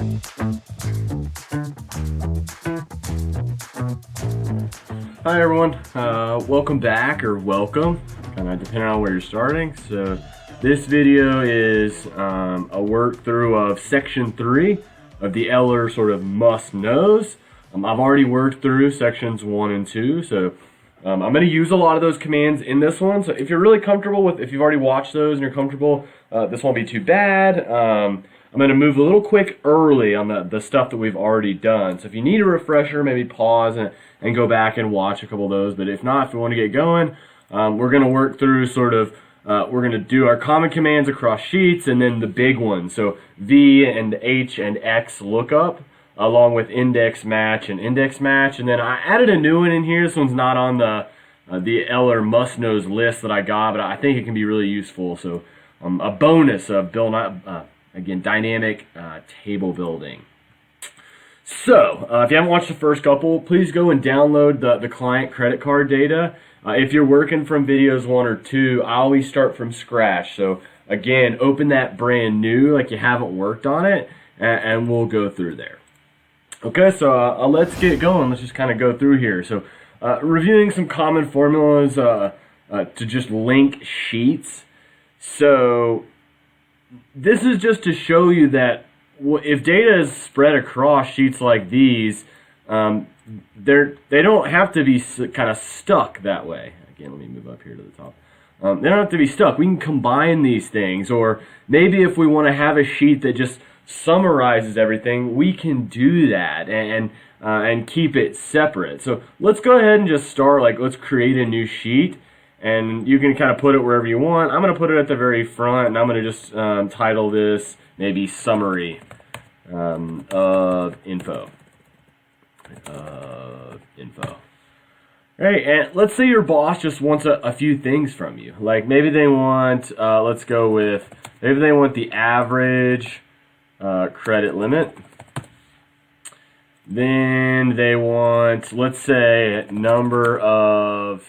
Hi everyone, welcome back, or welcome, kind of depending on where you're starting. So this video is a work through of section 3 of the Eller sort of must-knows. I've already worked through sections 1 and 2, so I'm going to use a lot of those commands in this one. So if you're really comfortable with, if you've already watched those and you're comfortable, this won't be too bad. I'm going to move a little quick early on the stuff that we've already done. So if you need a refresher, maybe pause and go back and watch a couple of those. But if not, if you want to get going, we're going to work through sort of, we're going to do our common commands across sheets and then the big ones. So V and H and X lookup, along with index match and index match. And then I added a new one in here. This one's not on the Eller must-knows list that I got, but I think it can be really useful. So a bonus of again, dynamic table building. So, if you haven't watched the first couple, please go and download the client credit card data. If you're working from videos 1 or 2, I always start from scratch. So, again, open that brand new, like you haven't worked on it, and we'll go through there. Okay, so let's get going. Let's just kind of go through here. So, reviewing some common formulas to just link sheets. So, this is just to show you that if data is spread across sheets like these, they don't have to be kind of stuck that way. Again, let me move up here to the top. They don't have to be stuck. We can combine these things, or maybe if we want to have a sheet that just summarizes everything, we can do that and keep it separate. So let's go ahead and just start. Like, let's create a new sheet. And you can kind of put it wherever you want. I'm going to put it at the very front, and I'm going to just title this maybe summary of info. Right, and let's say your boss just wants a few things from you. Like maybe they want, let's go with, maybe they want the average credit limit. Then they want, let's say, number of,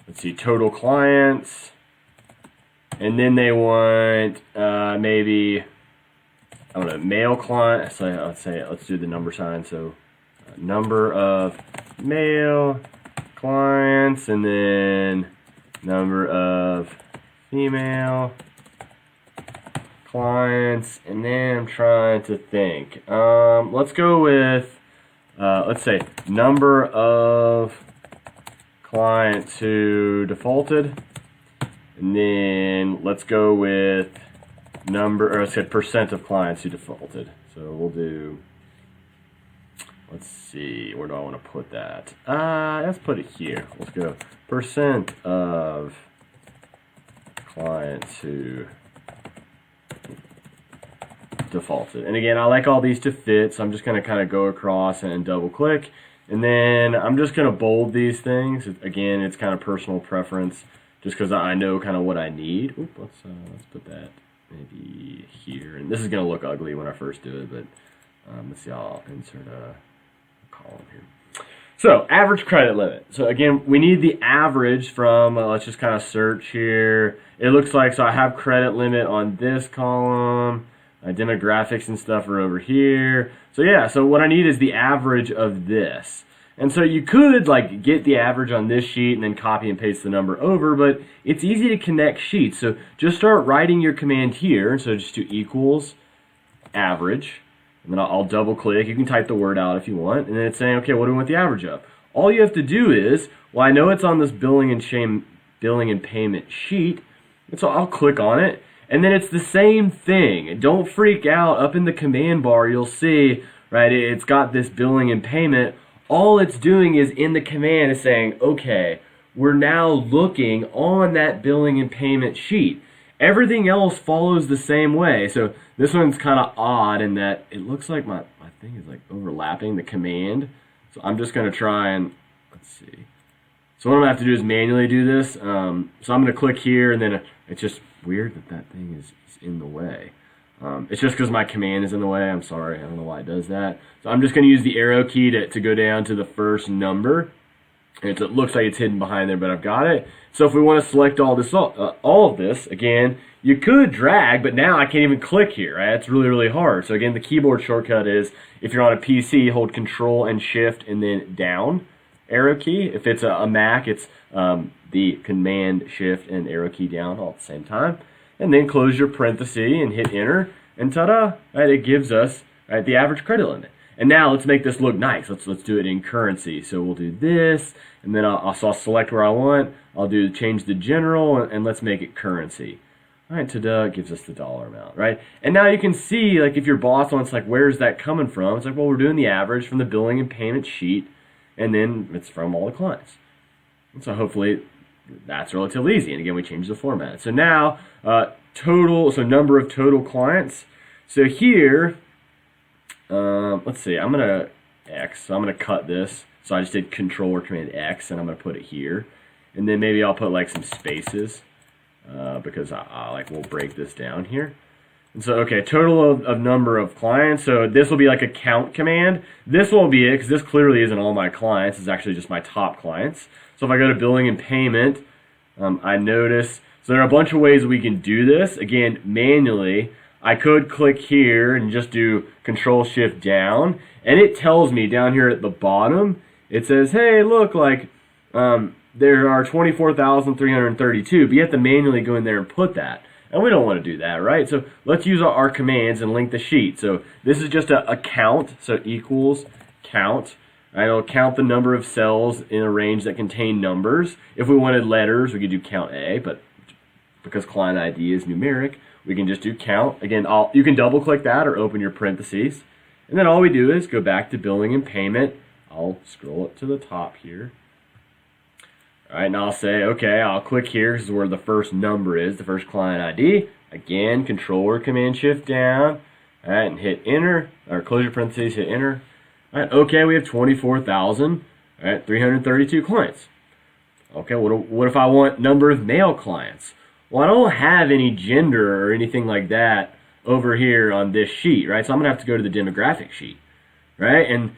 let's see, total clients, and then they want maybe, I don't know, male clients. So let's do the number sign. So number of male clients, and then number of female clients, and then I'm trying to think. Let's go with, let's say, number of clients who defaulted, and then let's go with number, or let's say percent of clients who defaulted. So we'll do, let's see, where do I want to put that? Let's put it here. Let's go percent of clients who defaulted. And again, I like all these to fit, so I'm just going to kind of go across and double click. And then I'm just going to bold these things. Again, it's kind of personal preference, just because I know kind of what I need. Oop, let's put that maybe here. And this is going to look ugly when I first do it, but let's see, I'll insert a column here. So, average credit limit. So again, we need the average from, let's just kind of search here. It looks like, so I have credit limit on this column. Demographics and stuff are over here. So yeah, so what I need is the average of this. And so you could like get the average on this sheet and then copy and paste the number over, but it's easy to connect sheets. So just start writing your command here. So just do equals average, and then I'll double click. You can type the word out if you want, and then it's saying, okay, what do we want the average of? All you have to do is, well, I know it's on this billing and payment sheet, and so I'll click on it. And then it's the same thing. Don't freak out. Up in the command bar, you'll see, right, it's got this billing and payment. All it's doing is in the command is saying, okay, we're now looking on that billing and payment sheet. Everything else follows the same way. So this one's kind of odd in that it looks like my thing is like overlapping the command. So I'm just going to try and, let's see. So what I'm going to have to do is manually do this. So I'm going to click here, and then it's just weird that thing is in the way. It's just because my command is in the way. I'm sorry. I don't know why it does that. So I'm just going to use the arrow key to go down to the first number. And so it looks like it's hidden behind there, but I've got it. So if we want to select all of this, again, you could drag, but now I can't even click here, right? It's really, really hard. So again, the keyboard shortcut is, if you're on a PC, hold Control and Shift and then down arrow key. If it's a Mac, it's the Command, Shift, and arrow key down all at the same time. And then close your parenthesis and hit Enter, and ta-da, right, it gives us, right, the average credit limit. And now let's make this look nice. Let's do it in currency. So we'll do this, and then I'll select where I want. I'll do change the general, and let's make it currency. All right, ta-da, it gives us the dollar amount, right? And now you can see, like, if your boss wants, like, where's that coming from? It's like, well, we're doing the average from the billing and payment sheet, and then it's from all the clients. And so hopefully that's relatively easy. And again, we change the format. So now, number of total clients. So here, let's see, I'm going to cut this. So I just did Control or Command X, and I'm going to put it here. And then maybe I'll put like some spaces, because we'll break this down here. And so, okay, total of number of clients. So this will be like a count command. This won't be it, because this clearly isn't all my clients. It's actually just my top clients. So if I go to billing and payment, I notice, so there are a bunch of ways we can do this. Again, manually, I could click here and just do Control Shift down, and it tells me down here at the bottom, it says, hey, look, like, there are 24,332, but you have to manually go in there and put that. And we don't want to do that, right? So let's use our commands and link the sheet. So this is just a count, so equals count. Right, it'll count the number of cells in a range that contain numbers. If we wanted letters, we could do count A, but because client ID is numeric, we can just do count. Again, you can double click that or open your parentheses. And then all we do is go back to billing and payment. I'll scroll it to the top here. All right, and I'll say, okay, I'll click here. This is where the first number is, the first client ID. Again, Control or Command Shift down. All right, and hit Enter, or close your parentheses, hit Enter. All right, okay, we have 24,332 clients. Okay, what if I want number of male clients? Well, I don't have any gender or anything like that over here on this sheet, right? So I'm gonna have to go to the demographic sheet, right? And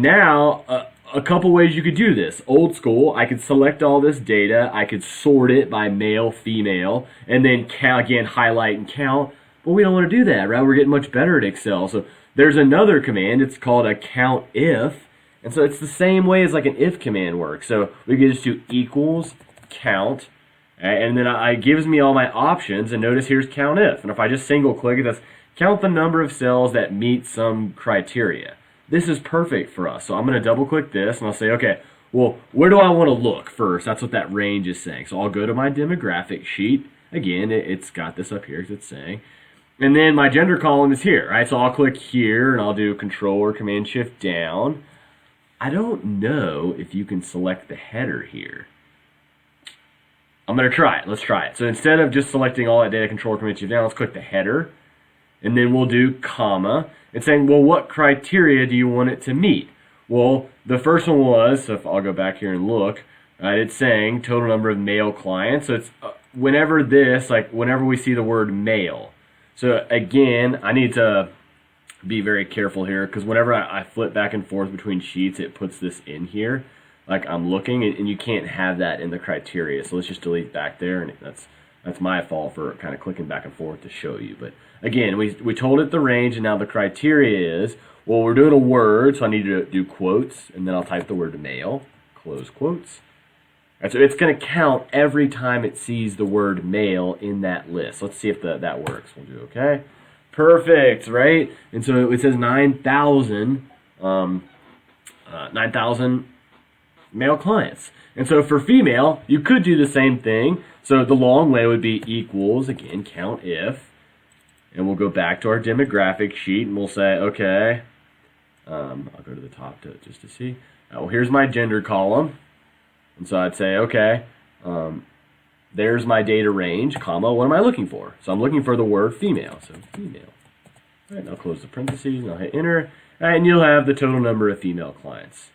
now a couple ways you could do this. Old school, I could select all this data, I could sort it by male, female, and then count, again, highlight and count. But we don't want to do that, right? We're getting much better at Excel. So there's another command, it's called a count if, and so it's the same way as like an if command works. So we can just do equals count, and then it gives me all my options, and notice here's count if. And if I just single click it, that's count the number of cells that meet some criteria. This is perfect for us. So I'm going to double click this, and I'll say, okay, well, where do I want to look first? That's what that range is saying. So I'll go to my demographic sheet. Again, it's got this up here because it's saying. And then my gender column is here, right? So I'll click here, and I'll do Control or Command Shift down. I don't know if you can select the header here. I'm going to try it. Let's try it. So instead of just selecting all that data, Control or Command Shift down, let's click the header. And then we'll do comma. It's saying, well, what criteria do you want it to meet? Well, the first one was, so if I'll go back here and look, right, it's saying total number of male clients. So it's whenever we see the word male. So again, I need to be very careful here, because whenever I flip back and forth between sheets, it puts this in here, like I'm looking, and you can't have that in the criteria. So let's just delete back there, and that's my fault for kind of clicking back and forth to show you. But again, we told it the range, and now the criteria is, well, we're doing a word, so I need to do quotes, and then I'll type the word male, close quotes. Right, so it's going to count every time it sees the word male in that list. Let's see if that works. We'll do okay. Perfect, right? And so it says 9,000 male clients. And so for female, you could do the same thing. So the long way would be equals, again, count if. And we'll go back to our demographic sheet, and we'll say, okay, I'll go to the top just to see. Well, here's my gender column. And so I'd say, okay, there's my data range, comma, what am I looking for? So I'm looking for the word female, so female. All right, now close the parentheses, and I'll hit enter, and you'll have the total number of female clients.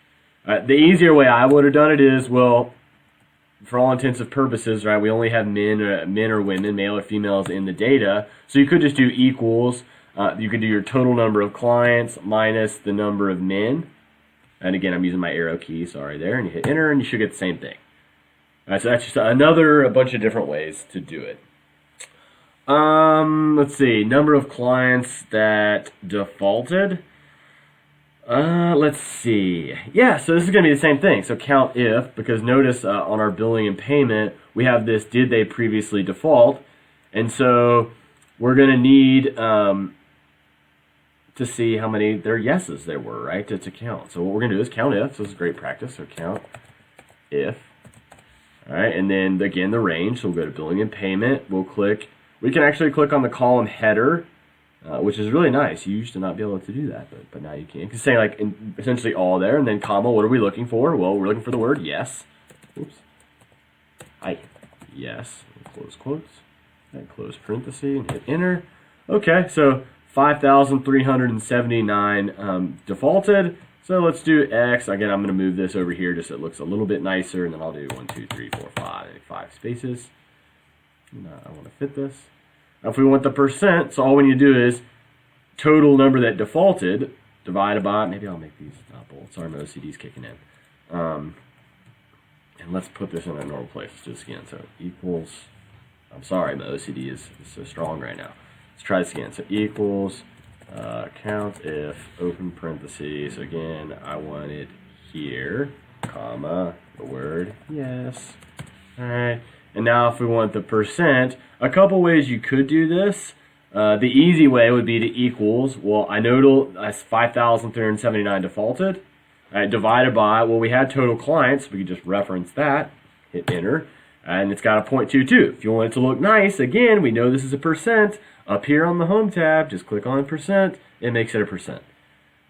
The easier way I would have done it is, well, for all intents and purposes, right, we only have men or women, male or females in the data, so you could just do equals, you could do your total number of clients minus the number of men, And again, I'm using my arrow key, sorry there, and you hit enter and you should get the same thing. All right, so that's just a bunch of different ways to do it. Let's see, number of clients that defaulted. Let's see. Yeah, so this is going to be the same thing. So count if, because notice on our billing and payment, we have this did they previously default. And so we're going to need to see how many their yeses there were, right, to count. So what we're going to do is count if. So this is great practice. So count if. All right, and then again, the range. So we'll go to billing and payment. We'll click. We can actually click on the column header, which is really nice. You used to not be able to do that, but now you can. You can say like essentially all there, and then comma. What are we looking for? Well, we're looking for the word yes. Oops. Yes. Close quotes. And close parenthesis and hit enter. Okay, so 5,379 defaulted. So let's do X. Again, I'm going to move this over here just so it looks a little bit nicer, and then I'll do 1, 2, 3, 4, 5 spaces. And, I want to fit this. Now, if we want the percent, so all we need to do is total number that defaulted divided by, maybe I'll make these bold. Sorry, my OCD's kicking in. And let's put this in a normal place. Let's do this again. So equals, I'm sorry, my OCD is so strong right now. Let's try this again. So equals count if open parentheses. So again, I want it here, comma, the word yes. All right. And now if we want the percent, a couple ways you could do this. The easy way would be to equals, well, I know that's 5,379 defaulted, divided by, well, we had total clients, we could just reference that, hit enter, and it's got a 0.22. If you want it to look nice, again, we know this is a percent. Up here on the home tab, just click on percent, it makes it a percent.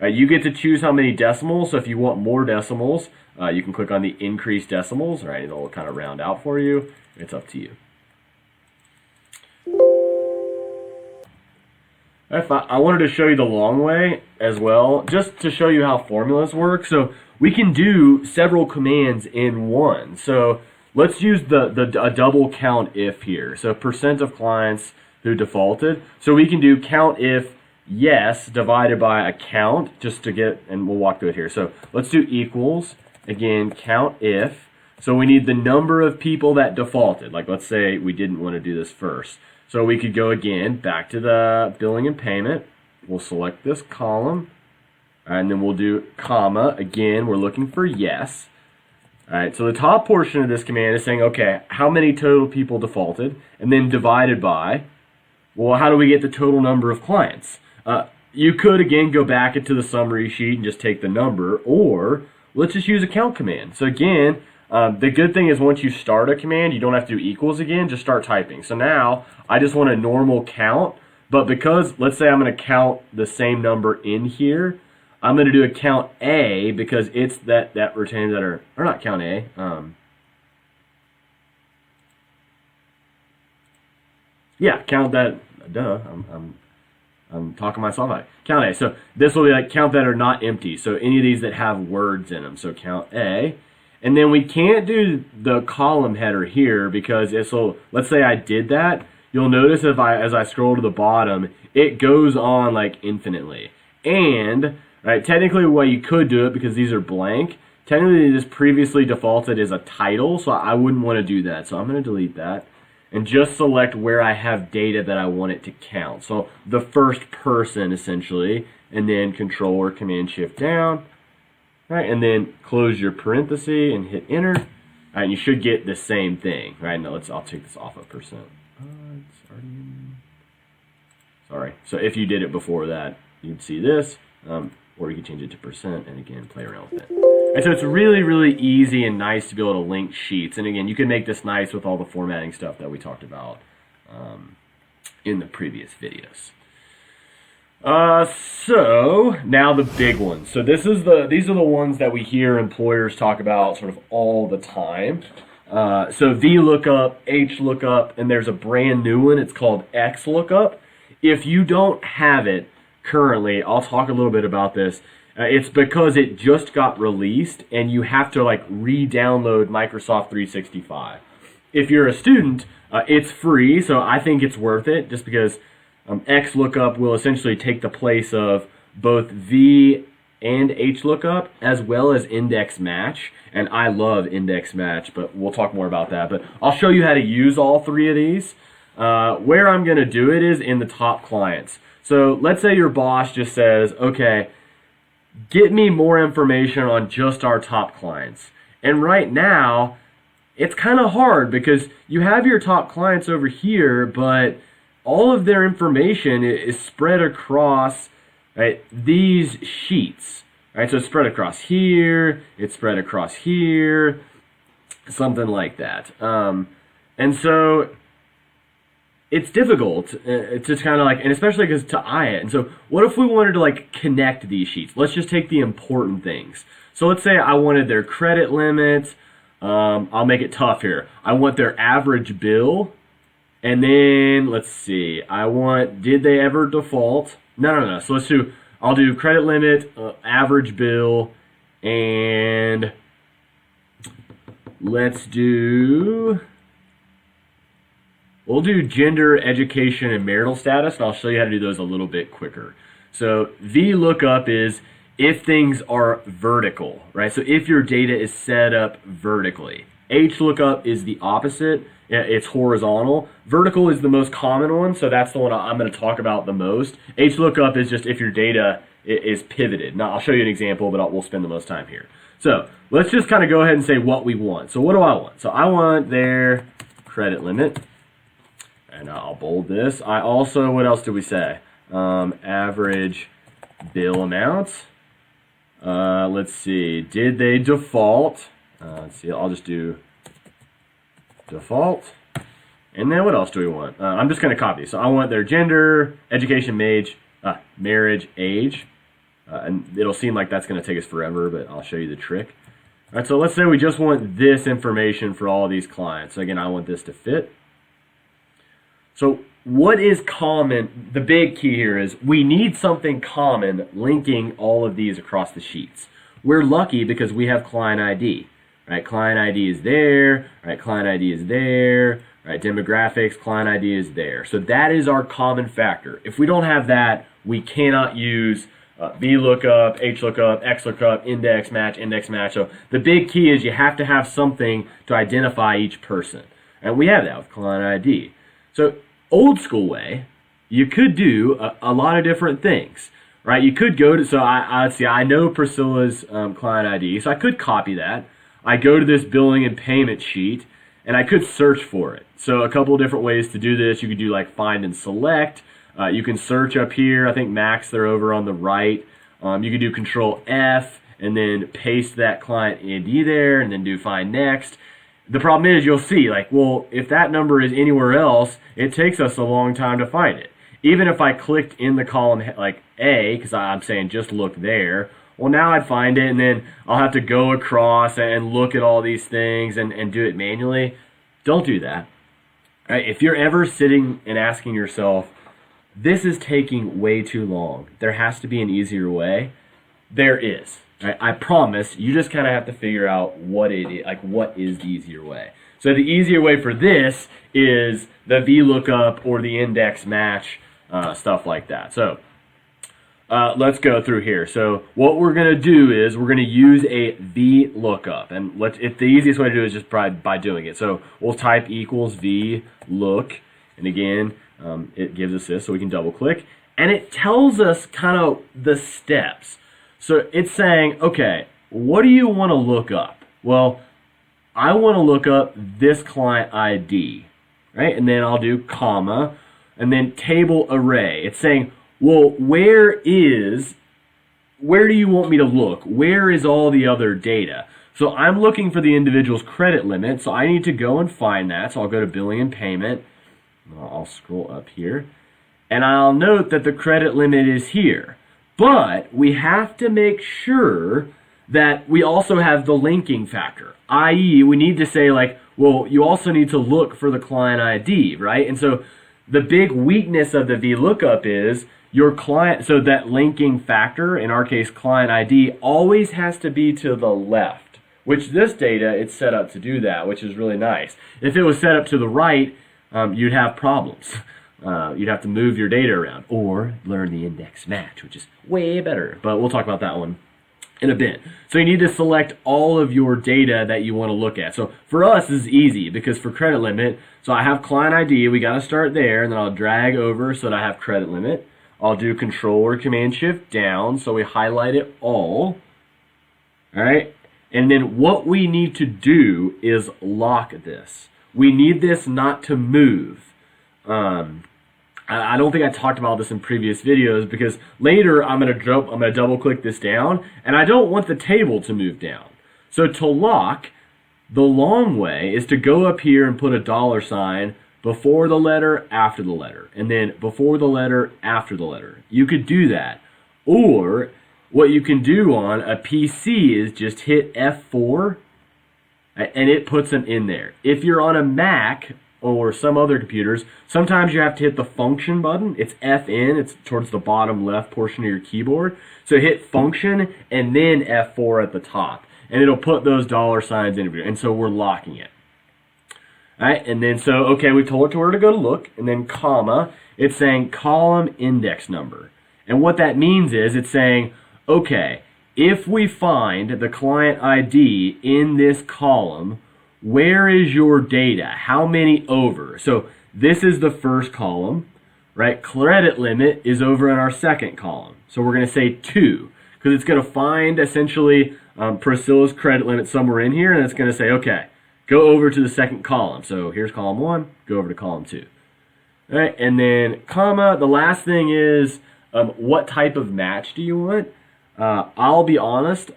You get to choose how many decimals, so if you want more decimals, you can click on the increase decimals, right? It'll kind of round out for you. It's up to you. I wanted to show you the long way as well, just to show you how formulas work. So we can do several commands in one. So let's use a double count if here. So percent of clients who defaulted. So we can do count if yes divided by a count just to get, and we'll walk through it here. So let's do equals, again, count if. So we need the number of people that defaulted. Like let's say we didn't want to do this first. So we could go again back to the billing and payment. We'll select this column and then we'll do comma. Again, we're looking for yes. All right, so the top portion of this command is saying, okay, how many total people defaulted? And then divided by, well, how do we get the total number of clients? You could, again, go back into the summary sheet and just take the number, or let's just use a count command. So again, the good thing is once you start a command, you don't have to do equals again, just start typing. So now I just want a normal count, but because let's say I'm going to count the same number in here, I'm going to do a count A because it's that retains that are, or not count A. Yeah, count that, duh, I'm talking myself out. Count A. So this will be like count that are not empty. So any of these that have words in them. So count A. And then we can't do the column header here because it's so, let's say I did that. You'll notice as I scroll to the bottom, it goes on like infinitely. And right, technically the way you could do it, because these are blank, technically this previously defaulted as a title, so I wouldn't want to do that. So I'm going to delete that and just select where I have data that I want it to count. So the first person essentially, and then Control or Command Shift down. Right, and then close your parenthesis and hit enter. All right, you should get the same thing. Right, now I'll take this off of percent. Sorry. So if you did it before that, you'd see this, or you could change it to percent and again play around with it. And so it's really, really easy and nice to be able to link sheets. And again, you can make this nice with all the formatting stuff that we talked about in the previous videos. So now the big ones. So these are the ones that we hear employers talk about sort of all the time. So Vlookup, Hlookup, and there's a brand new one. It's called Xlookup. If you don't have it currently, I'll talk a little bit about this. It's because it just got released and you have to like re-download Microsoft 365. If you're a student, it's free, so I think it's worth it just because Xlookup will essentially take the place of both and Hlookup, as well as index match. And I love index match, but we'll talk more about that. But I'll show you how to use all three of these. Where I'm going to do it is in the top clients. So let's say your boss just says, okay, get me more information on just our top clients. And right now, it's kind of hard because you have your top clients over here, but all of their information is spread across, right, these sheets. Right, so it's spread across here, it's spread across here, something like that. And so it's difficult to kind of like, and especially because to eye it. And so what if we wanted to like connect these sheets? Let's just take the important things. So let's say I wanted their credit limit. I'll make it tough here. I want their average bill. And then let's see, I want, did they ever default? No. So I'll do credit limit, average bill, and we'll do gender, education, and marital status, and I'll show you how to do those a little bit quicker. So Vlookup is if things are vertical, right? So if your data is set up vertically. Xlookup is the opposite. It's horizontal. Vertical is the most common one, so that's the one I'm going to talk about the most. Xlookup is just if your data is pivoted. Now, I'll show you an example, but we'll spend the most time here. So let's just kind of go ahead and say what we want. So what do I want? So I want their credit limit, and I'll bold this. I also, what else did we say? Average bill amounts. Let's see, did they default? Let's see, I'll just do default. And then what else do we want? I'm just going to copy. So I want their gender, education, marriage, age. And it'll seem like that's going to take us forever, but I'll show you the trick. All right, so let's say we just want this information for all of these clients. So again, I want this to fit. So what is common? The big key here is we need something common linking all of these across the sheets. We're lucky because we have client ID. Right, client ID is there, right, client ID is there, right, demographics, client ID is there. So that is our common factor. If we don't have that, we cannot use Vlookup, Hlookup, Xlookup, index match. So the big key is you have to have something to identify each person. And we have that with client ID. So old school way, you could do a lot of different things. Right, you could go to, so let's see, I know Priscilla's client ID, so I could copy that. I go to this billing and payment sheet, and I could search for it. So a couple of different ways to do this. You could do like find and select. You can search up here. I think Max, they're over on the right. You could do Control F and then paste that client ID there and then do find next. The problem is you'll see like, well, if that number is anywhere else, it takes us a long time to find it. Even if I clicked in the column like A, because I'm saying just look there, well, now I'd find it, and then I'll have to go across and look at all these things and do it manually. Don't do that. Right? If you're ever sitting and asking yourself, this is taking way too long, there has to be an easier way, there is. Right? I promise, you just kind of have to figure out what it is, like what is the easier way. So the easier way for this is the Vlookup or the index match, stuff like that. So let's go through here. So what we're going to do is we're going to use a Vlookup. And if the easiest way to do it is just by doing it. So we'll type equals Vlook. And again, it gives us this so we can double click. And it tells us kind of the steps. So it's saying, okay, what do you want to look up? Well, I want to look up this client ID, right? And then I'll do comma, and then table array. It's saying, well, where do you want me to look? Where is all the other data? So I'm looking for the individual's credit limit, so I need to go and find that. So I'll go to billing and payment. I'll scroll up here, and I'll note that the credit limit is here. But we have to make sure that we also have the linking factor, i.e. we need to say like, well, you also need to look for the client ID, right? And so the big weakness of the Vlookup is your client, so that linking factor, in our case client ID, always has to be to the left, which this data, it's set up to do that, which is really nice. If it was set up to the right, you'd have problems. You'd have to move your data around or learn the index match, which is way better. But we'll talk about that one in a bit. So you need to select all of your data that you want to look at. So for us, this is easy because for credit limit, so I have client ID, we got to start there, and then I'll drag over so that I have credit limit. I'll do Control or Command Shift down, so we highlight it all. All right, and then what we need to do is lock this. We need this not to move. I don't think I talked about this in previous videos because later I'm gonna double click this down, and I don't want the table to move down. So to lock, the long way is to go up here and put a $ before the letter, after the letter, and then before the letter, after the letter. You could do that. Or what you can do on a PC is just hit F4 and it puts them in there. If you're on a Mac or some other computers, sometimes you have to hit the function button. It's FN, it's towards the bottom left portion of your keyboard. So hit function and then F4 at the top, and it'll put those $ in here, and so we're locking it. All right, and then so, okay, we told it to where to go to look, and then comma, it's saying column index number. And what that means is it's saying, okay, if we find the client ID in this column, where is your data? How many over? So this is the first column, right? Credit limit is over in our second column. So we're going to say 2, because it's going to find essentially Priscilla's credit limit somewhere in here, and it's going to say, okay, go over to the second column. So here's column 1, go over to column 2. All right, and then comma, the last thing is what type of match do you want? I'll be honest,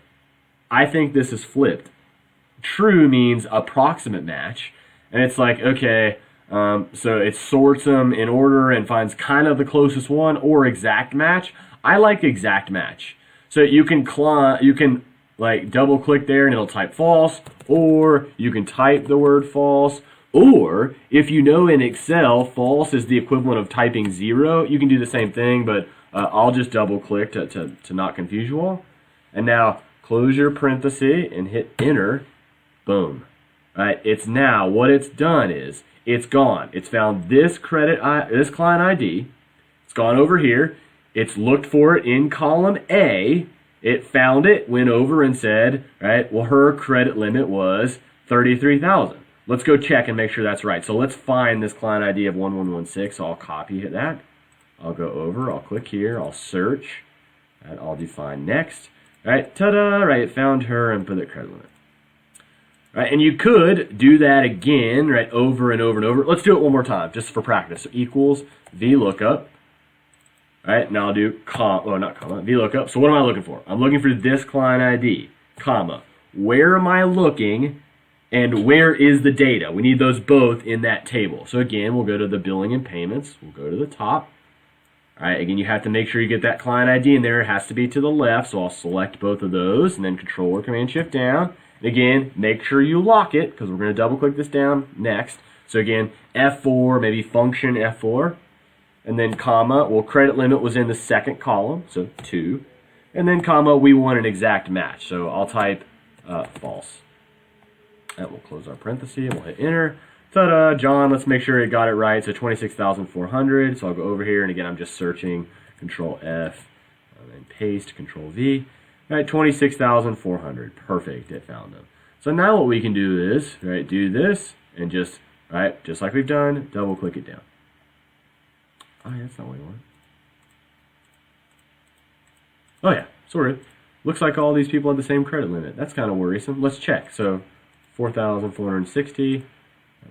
I think this is flipped. True means approximate match, and it's like, okay, so it sorts them in order and finds kind of the closest one, or exact match. I like exact match. So you can like double click there and it'll type false, or you can type the word false, or if you know in Excel false is the equivalent of typing 0, you can do the same thing, but I'll just double click to not confuse you all. And now close your parenthesis and hit enter. Boom. All right, it's now, what it's done is, it's gone. It's found this this client ID. It's gone over here. It's looked for it in column A. It found it, went over and said, right, well, her credit limit was $33,000. Let's go check and make sure that's right. So let's find this client ID of 1116. So I'll copy that. I'll go over, I'll click here, I'll search, and I'll define next. All right, ta-da, right, it found her and put the credit limit. Right, and you could do that again, right, over and over and over. Let's do it one more time, just for practice. So equals Vlookup. Right, now I'll do Vlookup. So what am I looking for? I'm looking for this client ID, comma. Where am I looking, and where is the data? We need those both in that table. So again, we'll go to the billing and payments. We'll go to the top. All right, again, you have to make sure you get that client ID in there. It has to be to the left, so I'll select both of those, and then Control or Command Shift down. Again, make sure you lock it, because we're going to double click this down next. So again, F4, maybe function F4, and then comma, well, credit limit was in the second column, so 2, and then comma, we want an exact match, so I'll type false. And we'll close our parenthesis, and we'll hit enter. Ta-da, John, let's make sure it got it right, so 26,400, so I'll go over here, and again, I'm just searching, Control F, and paste, Control V. All right, 26,400. Perfect, it found them. So now what we can do is, right, do this and just like we've done, double click it down. Oh, yeah, that's not what we want. Oh yeah, sorry. Looks like all these people have the same credit limit. That's kind of worrisome. Let's check. So 4,460.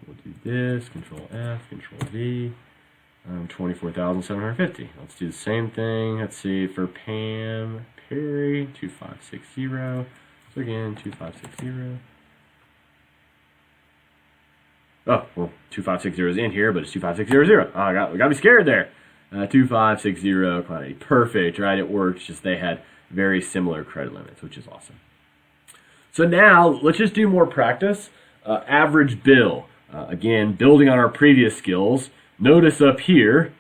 We'll do this, Control F, Control V. 24,750. Let's do the same thing. Let's see, for Pam Perry, 2560. So again, 2560. Oh, well, 2560 is in here, but it's 2560. Oh, I got me scared there. 2560 quantity. Perfect, right? It works. Just they had very similar credit limits, which is awesome. So now let's just do more practice. Average bill. Again, building on our previous skills. Notice up here,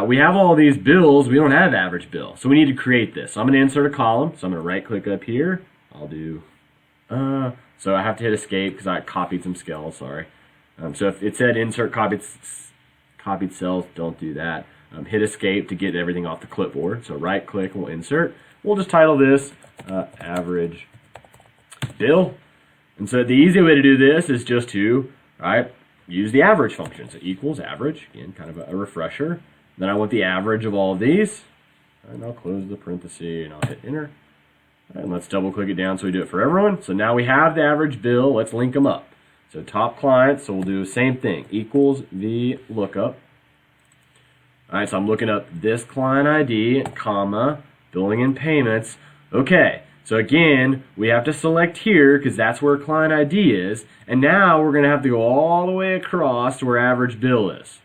we have all these bills. We don't have average bill, so we need to create this. So I'm going to insert a column. So I'm going to right click up here. I'll do, so I have to hit escape because I copied some cells, sorry. So if it said insert copied cells, don't do that. Hit escape to get everything off the clipboard. So right click, we'll insert. we'll just title this average bill. And so the easy way to do this is just to, use the average function. So equals average, again, kind of a refresher. Then I want the average of all of these. And I'll close the parenthesis and I'll hit enter. And let's double click it down so we do it for everyone. So now we have the average bill. Let's link them up. So top client, so we'll do the same thing. Equals Vlookup. All right, so I'm looking up this client ID, comma, billing and payments. Okay, so again, we have to select here because that's where client ID is. And now we're going to have to go all the way across to where average bill is.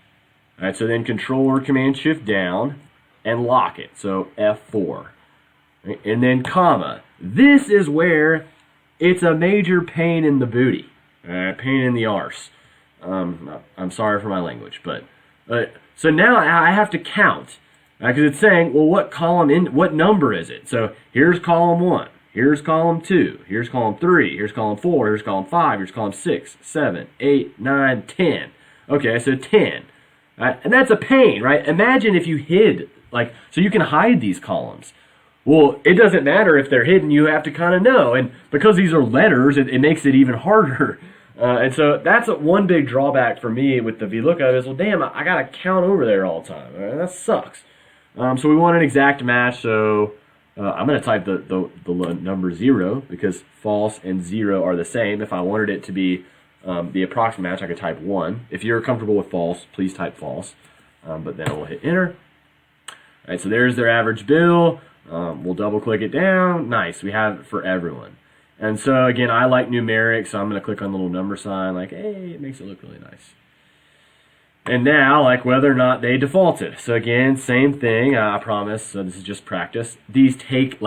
All right, so then Control or Command Shift down and lock it. So F4. Right, and then comma. This is where it's a major pain in the booty. Pain in the arse. I'm sorry for my language, but so now I have to count because it's saying, well, what number is it? So here's column 1, here's column 2, here's column 3, here's column 4, here's column 5, here's column 6, 7, 8, 9, 10. Okay, so 10, and that's a pain, right? Imagine if you hid, so you can hide these columns. Well, it doesn't matter if they're hidden, you have to kind of know, and because these are letters, it makes it even harder. And so that's one big drawback for me with the Vlookup is, well, damn, I got to count over there all the time. That sucks. So we want an exact match, so I'm going to type the number 0 because false and 0 are the same. If I wanted it to be the approximate match, I could type 1. If you're comfortable with false, please type false. But then we'll hit enter. All right, so there's their average bill. We'll double click it down. Nice, we have it for everyone. And so again, I like numeric, so I'm going to click on the little number sign, hey, it makes it look really nice. And now, whether or not they defaulted. So again, same thing, I promise, so this is just practice. These take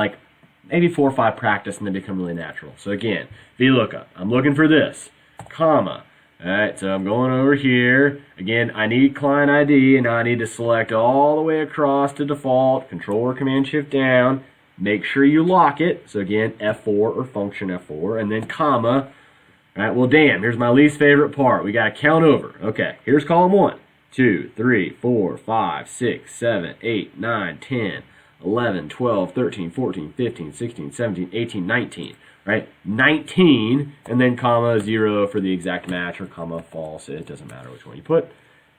maybe 4 or 5 practice and they become really natural. So again, Vlookup, I'm looking for this, comma. All right, so I'm going over here. Again, I need client ID, and now I need to select all the way across to default, Control or Command Shift down. Make sure you lock it. So again, F4 or function F4, and then comma. All right, well, damn, here's my least favorite part. We got to count over. Okay, here's column 1, 2, 3, 4, 5, 6, 7, 8, 9, 10, 11, 12, 13, 14, 15, 16, 17, 18, 19. Right, 19, and then comma 0 for the exact match, or comma false. It doesn't matter which one you put.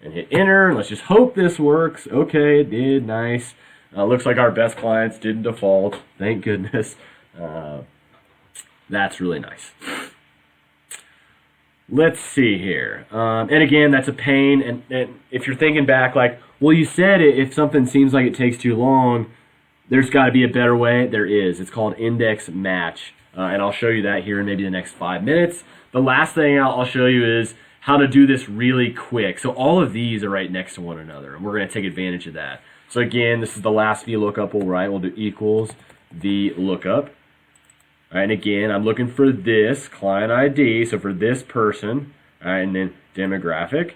And hit enter. Let's just hope this works. Okay, it did. Nice. Looks like our best clients didn't default. Thank goodness. That's really nice. Let's see here. And again, that's a pain. And if you're thinking back, well, you said if something seems like it takes too long, there's got to be a better way. There is. It's called index match. And I'll show you that here in maybe the next 5 minutes. The last thing I'll show you is how to do this really quick. So all of these are right next to one another, and we're going to take advantage of that. So again, this is the last Vlookup we'll write. We'll do equals Vlookup. All right, and again, I'm looking for this client ID, so for this person, all right, and then demographic.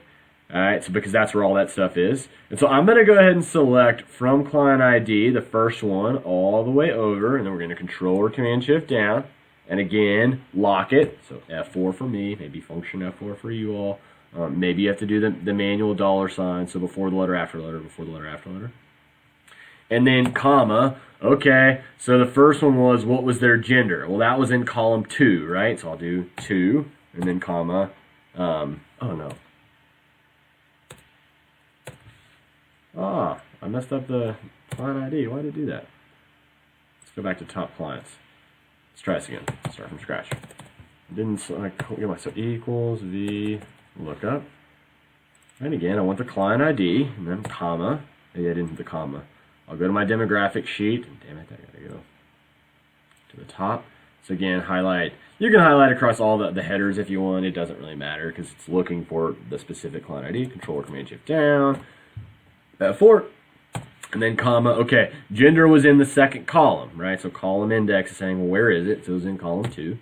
All right, so because that's where all that stuff is. And so I'm going to go ahead and select from client ID, the first one, all the way over, and then we're going to Control or Command Shift down. And again, lock it. So F4 for me, maybe function F4 for you all. Maybe you have to do the manual $sign, so before the letter, after the letter, before the letter, after the letter. And then comma. Okay, so the first one was, what was their gender? Well, that was in column 2, right? So I'll do 2, and then comma. Oh, no. I messed up the client ID. Why did it do that? Let's go back to top clients. Let's try this again. Start from scratch. Didn't select, so equals Vlookup. And again, I want the client ID, and then comma. Maybe I didn't hit the comma. I'll go to my demographic sheet. Damn it, I gotta go to the top. So again, highlight. You can highlight across all the headers if you want. It doesn't really matter because it's looking for the specific client ID. Control or Command Shift down. F4. And then comma. Okay, gender was in the second column, right? So column index is saying, well, where is it? So it was in column 2.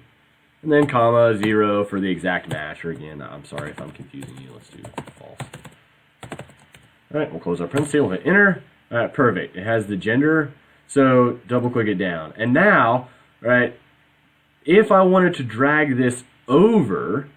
And then comma 0 for the exact match. Or again, I'm sorry if I'm confusing you. Let's do false. All right, we'll close our parenthesis. We'll hit enter. All right, perfect. It has the gender. So double click it down. And now, right, if I wanted to drag this over,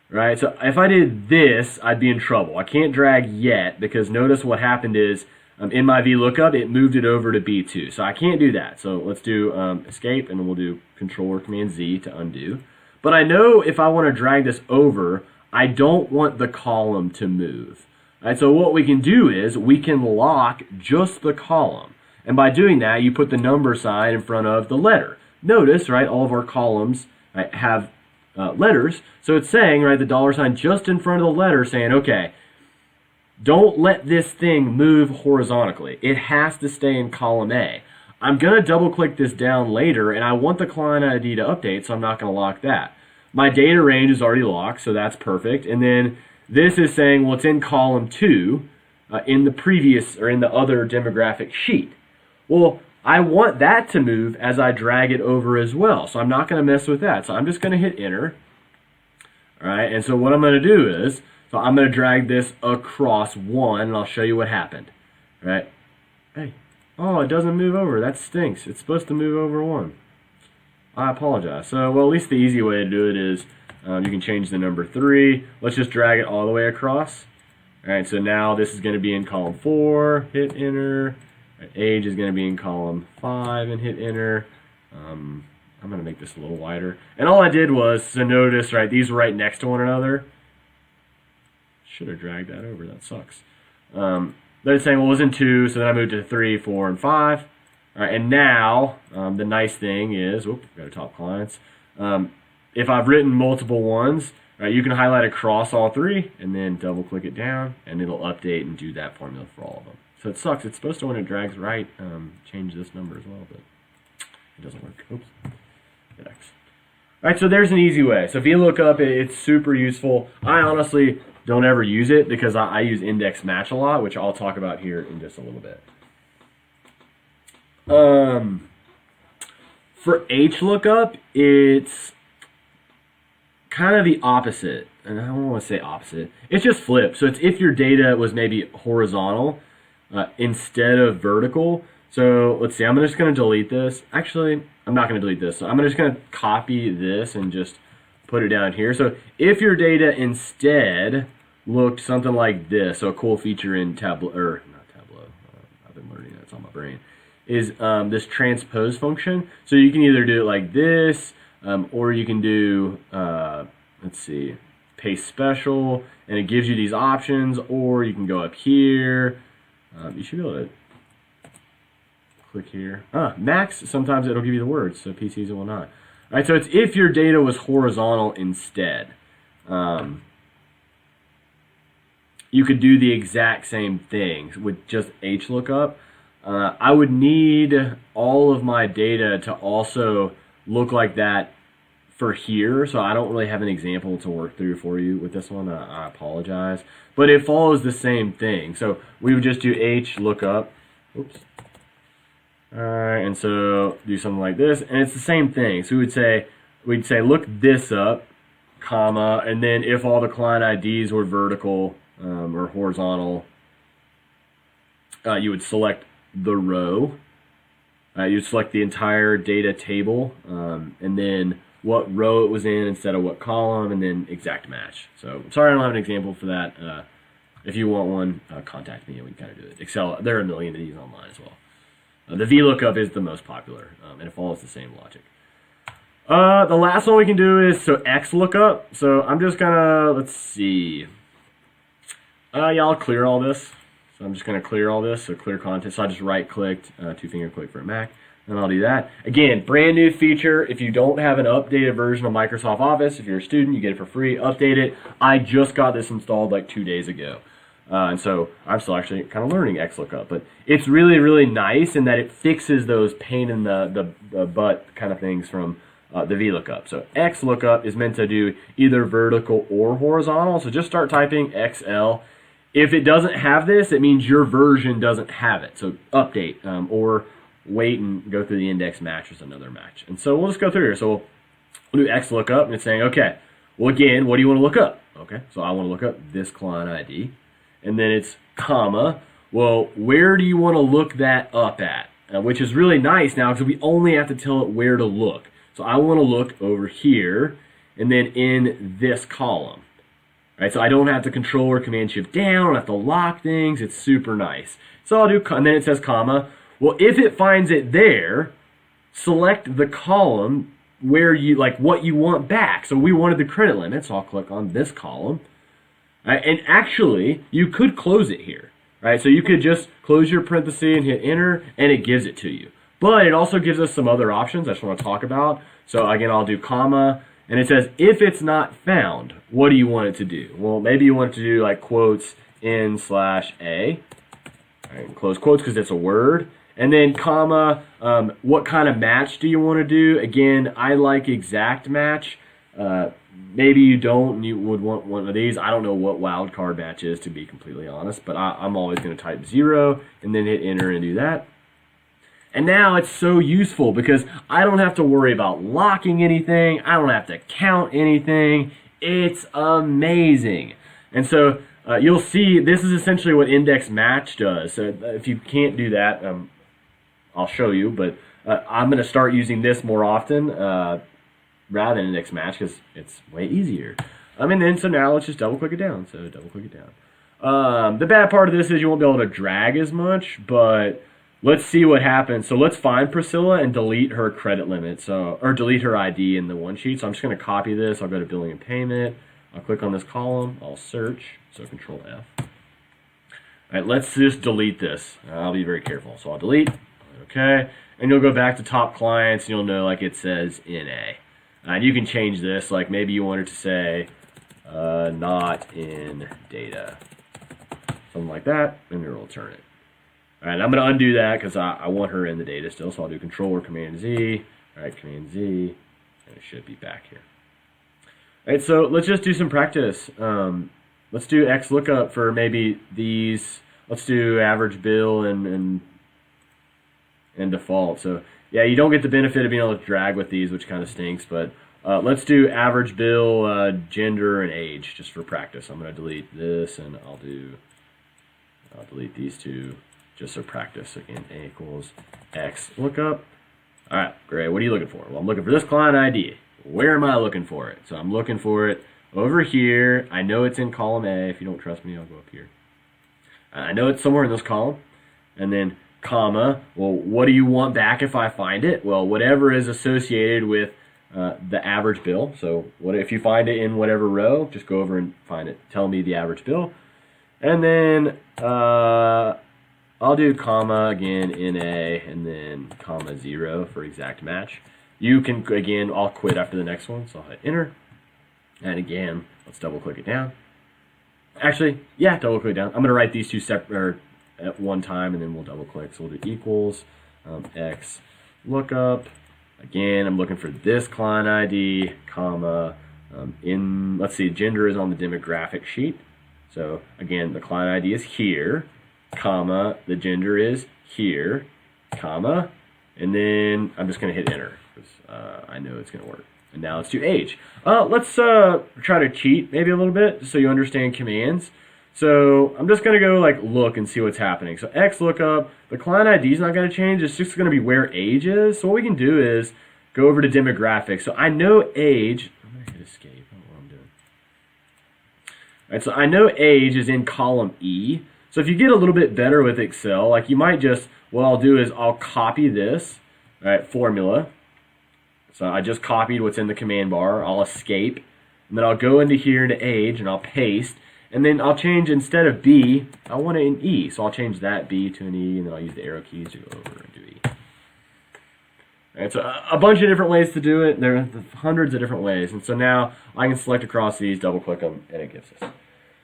right, so if I did this, I'd be in trouble. I can't drag yet because notice what happened is in my Vlookup, it moved it over to B2. So I can't do that. So let's do escape, and then we'll do Control or Command Z to undo. But I know if I want to drag this over, I don't want the column to move. All right, so what we can do is we can lock just the column. And by doing that, you put the number sign in front of the letter. Notice, right, all of our columns, right, have letters. So it's saying, right, the dollar sign just in front of the letter saying, okay, don't let this thing move horizontally. It has to stay in column A. I'm going to double click this down later, and I want the client ID to update, so I'm not going to lock that. My data range is already locked, so that's perfect. And then this is saying, well, it's in column 2 in the previous or in the other demographic sheet. Well, I want that to move as I drag it over as well, so I'm not going to mess with that. So I'm just going to hit enter. All right, and so what I'm going to do is, so I'm going to drag this across 1, and I'll show you what happened. All right? Hey, oh, it doesn't move over. That stinks. It's supposed to move over 1. I apologize. So, well, at least the easy way to do it is you can change the number 3. Let's just drag it all the way across. All right, so now this is going to be in column 4. Hit enter. Right, age is going to be in column 5 and hit enter. I'm going to make this a little wider. And all I did was, so notice, right, these are right next to one another. Should have dragged that over. That sucks. Then it's saying, well, it was in 2, so then I moved to 3, 4, and 5. All right, and now the nice thing is, whoop, go to top clients. If I've written multiple ones, right, you can highlight across all 3 and then double click it down, and it'll update and do that formula for all of them. So it sucks. It's supposed to, when it drags right, change this number as well, but it doesn't work. Oops. Hit X. All right, so there's an easy way. So Vlookup, it's super useful. I honestly don't ever use it because I use index match a lot, which I'll talk about here in just a little bit. For Hlookup, it's kind of the opposite. And I don't want to say opposite. It's just flipped. So it's if your data was maybe horizontal instead of vertical. So let's see, I'm just going to delete this. Actually, I'm not going to delete this. So I'm just going to copy this and just put it down here. So if your data instead looked something like this, so a cool feature in Tableau, or not Tableau, I've been learning that, it's on my brain, is this transpose function. So you can either do it like this, or you can do, let's see, paste special, and it gives you these options, or you can go up here. You should be able to click here. Max, sometimes it'll give you the words, so PCs it will not. All right, so it's if your data was horizontal instead. You could do the exact same thing with just Hlookup. I would need all of my data to also look like that for here, so I don't really have an example to work through for you with this one. I apologize, but it follows the same thing. So we would just do Hlookup. Oops. All right, and so do something like this, and it's the same thing. So we'd say look this up, comma, and then if all the client IDs were vertical or horizontal, you would select the row. You'd select the entire data table, and then what row it was in instead of what column, and then exact match. So sorry I don't have an example for that. If you want one, contact me and we can kind of do it. Excel, there are a million of these online as well. The Vlookup is the most popular, and it follows the same logic. The last one we can do is Xlookup. So I'm just gonna, let's see. Yeah, I'll clear all this. So I'm just gonna clear all this, so clear content. So I just right-clicked, two-finger click for a Mac, and I'll do that. Again, brand new feature. If you don't have an updated version of Microsoft Office, if you're a student, you get it for free. Update it. I just got this installed like 2 days ago. And so I'm still actually kind of learning Xlookup, but it's really, really nice in that it fixes those pain in the butt kind of things from the Vlookup. So Xlookup is meant to do either vertical or horizontal. So just start typing XL. If it doesn't have this, it means your version doesn't have it. So update or wait and go through the index match as another match. And so we'll just go through here. So we'll do Xlookup, and it's saying, okay, well, again, what do you want to look up? Okay, so I want to look up this client ID. And then it's comma. Well, where do you want to look that up at? Which is really nice now because we only have to tell it where to look. So I want to look over here and then in this column. Right, so I don't have to control or command shift down. I don't have to lock things. It's super nice. So I'll do, and then it says comma. Well, if it finds it there, select the column where you, like what you want back. So we wanted the credit limit, so I'll click on this column. Right, and actually, you could close it here. Right, so you could just close your parenthesis and hit enter, and it gives it to you. But it also gives us some other options I just want to talk about. So again, I'll do comma, and it says, if it's not found, what do you want it to do? Well, maybe you want it to do like quotes n/a, right, close quotes because it's a word. And then comma, what kind of match do you want to do? Again, I like exact match. Maybe you don't, and you would want one of these. I don't know what wildcard match is, to be completely honest, but I'm always going to type 0 and then hit enter and do that. And now it's so useful because I don't have to worry about locking anything. I don't have to count anything. It's amazing. And so you'll see this is essentially what index match does. So if you can't do that, I'll show you, but I'm going to start using this more often rather than index match because it's way easier. And then so now let's just double click it down. So double click it down. The bad part of this is you won't be able to drag as much, but let's see what happens. So let's find Priscilla and delete her credit limit. So, or delete her ID in the one sheet. So I'm just going to copy this. I'll go to billing and payment. I'll click on this column. I'll search. So Control F. All right, let's just delete this. I'll be very careful. So I'll delete. Okay. And you'll go back to top clients and you'll know like it says NA. And you can change this. Like maybe you want it to say not in data. Something like that. And it'll return it. All right, I'm going to undo that because I want her in the data still. So I'll do Control or Command Z. All right, Command Z. And it should be back here. All right, so let's just do some practice. Let's do Xlookup for maybe these. Let's do average bill and default. So yeah, you don't get the benefit of being able to drag with these, which kind of stinks. But let's do average bill, gender, and age just for practice. I'm going to delete this, and I'll delete these two just for practice. Again, A equals Xlookup. All right, great. What are you looking for? Well, I'm looking for this client ID. Where am I looking for it? So I'm looking for it over here. I know it's in column A. If you don't trust me, I'll go up here. I know it's somewhere in this column. And then comma, well, what do you want back if I find it? Well, whatever is associated with the average bill. So what if you find it in whatever row, just go over and find it. Tell me the average bill. And then I'll do comma again in A and then comma 0 for exact match. You can, again, I'll quit after the next one, so I'll hit enter. And again, let's double click it down. Actually, yeah, double click down. I'm going to write these two separate at one time and then we'll double click. So we'll do equals Xlookup. Again, I'm looking for this client ID, comma, let's see, gender is on the demographic sheet. So again, the client ID is here, comma, the gender is here, comma, and then I'm just going to hit enter because I know it's going to work. And now let's do age. Let's try to cheat maybe a little bit just so you understand commands. So I'm just going to go like look and see what's happening. So Xlookup, the client ID is not going to change. It's just going to be where age is. So what we can do is go over to demographics. So I know age. I'm going to hit escape. I don't know what I'm doing. All right, so I know age is in column E. So if you get a little bit better with Excel, like you might just, what I'll do is I'll copy this, all right, formula. So I just copied what's in the command bar. I'll escape. And then I'll go into here into age and I'll paste. And then I'll change, instead of B, I want it in E. So I'll change that B to an E, and then I'll use the arrow keys to go over and do E. All right, so a bunch of different ways to do it. There are hundreds of different ways. And so now I can select across these, double click them, and it gives us.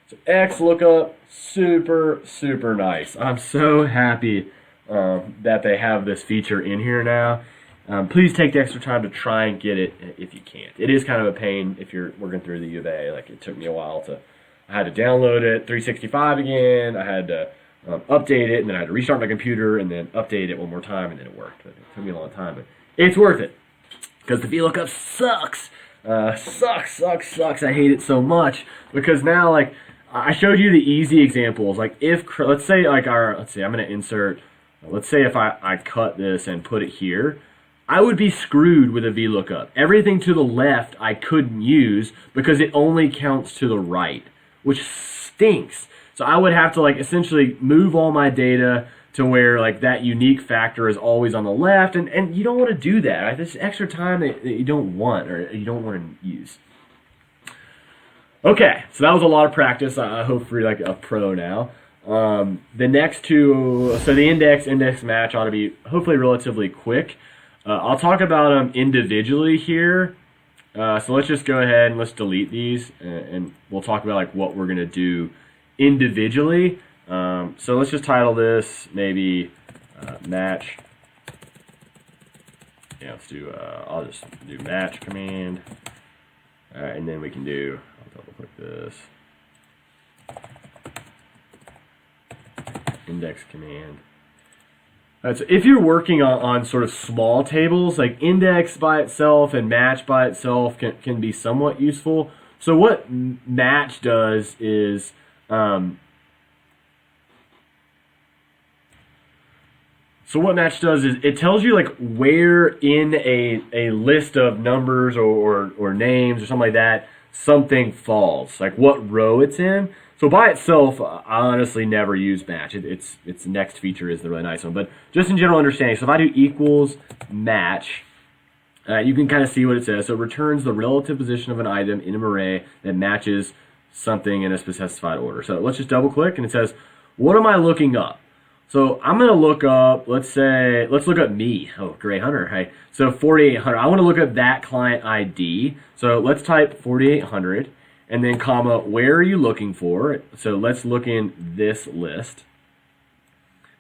So Xlookup, super, super nice. I'm so happy that they have this feature in here now. Please take the extra time to try and get it if you can't. It is kind of a pain if you're working through the U of A. Like it took me a while to, I had to download it, 365 again, I had to update it, and then I had to restart my computer and then update it one more time, and then it worked. But it took me a long time, but it's worth it because the Vlookup sucks. Sucks. I hate it so much because now, like, I showed you the easy examples. Like if, let's say like let's see, I'm going to insert, let's say if I cut this and put it here, I would be screwed with a Vlookup. Everything to the left I couldn't use because it only counts to the right, which stinks. So I would have to like essentially move all my data to where like that unique factor is always on the left, and you don't want to do that. Right? This extra time that you don't want or you don't want to use. Okay, so that was a lot of practice. I hope you're like a pro now. The next two, so the index match ought to be hopefully relatively quick. I'll talk about them individually here. So let's just go ahead and let's delete these, and we'll talk about like what we're gonna do individually. So let's just title this maybe match. Yeah, let's do. I'll just do match command. All right, and then we can do. I'll double click this. Index command. So if you're working on sort of small tables, like index by itself and match by itself can be somewhat useful. So what match does is it tells you like where in a list of numbers or names or something like that something falls, like what row it's in. So by itself, I honestly never use match. Its next feature is the really nice one. But just in general understanding, so if I do equals match, you can kind of see what it says. So it returns the relative position of an item in an array that matches something in a specified order. So let's just double click and it says, what am I looking up? So I'm going to look up, let's look up me. Oh, Gray Hunter. Hey, so 4800. I want to look up that client ID. So let's type 4800. And then comma, where are you looking for? So let's look in this list.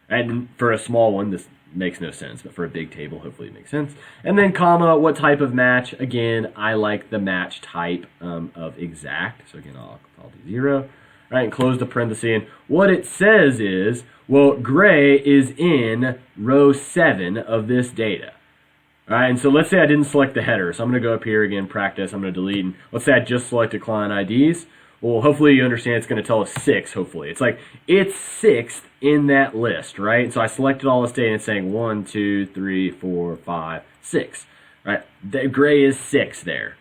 And for a small one, this makes no sense, but for a big table, hopefully it makes sense. And then comma, what type of match? Again, I like the match type of exact. So again, I'll do 0. All right, and close the parenthesis. And what it says is, well, Gray is in row 7 of this data. All right, and so let's say I didn't select the header. So I'm going to go up here again, practice. I'm going to delete. And let's say I just selected client IDs. Well, hopefully you understand it's going to tell us 6, hopefully. It's like, it's 6th in that list, right? So I selected all this data and it's saying 1, 2, 3, 4, 5, 6. Right? The Gray is 6 there,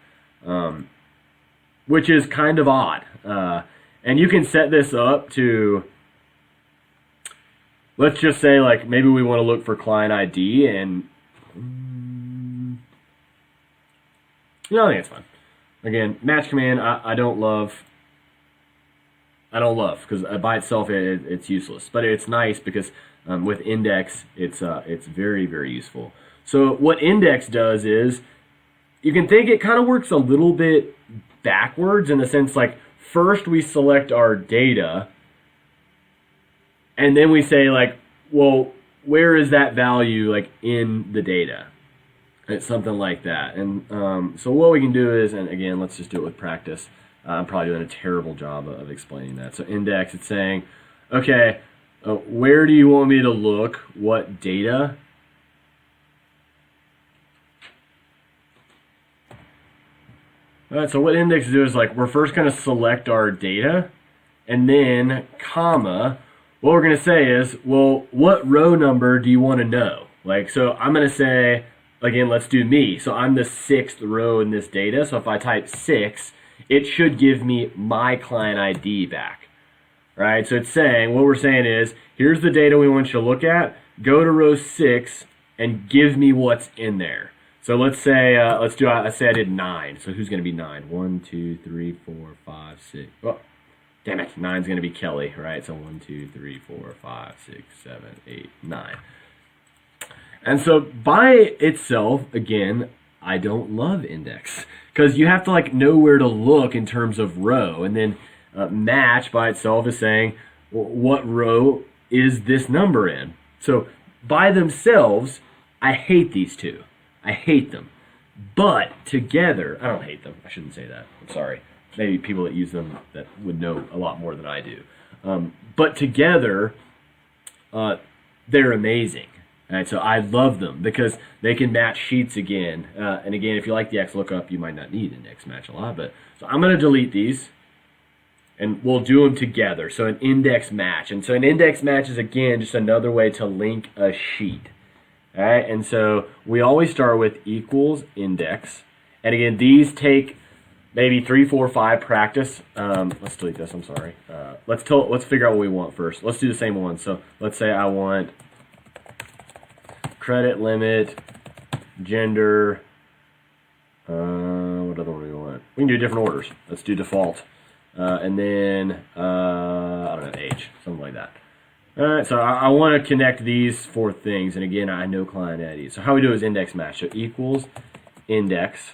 which is kind of odd. And you can set this up to, let's just say like maybe we want to look for client ID and I think it's fine. Again, match command I don't love because by itself it's useless, but it's nice because with index it's very, very useful. So what index does is you can think it kind of works a little bit backwards in the sense like first we select our data and then we say like, well, where is that value like in the data? It's something like that. And so what we can do is, and again, let's just do it with practice. I'm probably doing a terrible job of explaining that. So index, it's saying, okay, where do you want me to look? What data? All right, so what index do is like, we're first going to select our data, and then comma, what we're going to say is, well, what row number do you want to know? Like, so I'm going to say, again, let's do me. So I'm the 6th row in this data. So if I type 6, it should give me my client ID back, right? So it's saying, what we're saying is, here's the data we want you to look at. Go to row 6 and give me what's in there. So let's say, let's say I did 9. So who's going to be 9? 1, 2, 3, 4, 5, 6. Oh, damn it. 9's going to be Kelly, right? So 1, 2, 3, 4, 5, 6, 7, 8, 9. And so by itself, again, I don't love index because you have to like know where to look in terms of row. And then match by itself is saying, well, what row is this number in? So by themselves, I hate these two. I hate them. But together, I don't hate them. I shouldn't say that. I'm sorry. Maybe people that use them that would know a lot more than I do. But together, they're amazing. Right, so I love them because they can match sheets again. And again, if you like the Xlookup, you might not need index match a lot. But so I'm going to delete these, and we'll do them together. So an index match. And so an index match is, again, just another way to link a sheet. All right, and so we always start with equals index. And again, these take maybe 3, 4, 5 practice. Let's delete this. I'm sorry. Let's figure out what we want first. Let's do the same one. So let's say I want credit limit, gender. What other one do we want? We can do different orders. Let's do default, and then I don't know, age, something like that. All right. So I want to connect these 4 things, and again, I know client ID. So how we do is index match. So equals index.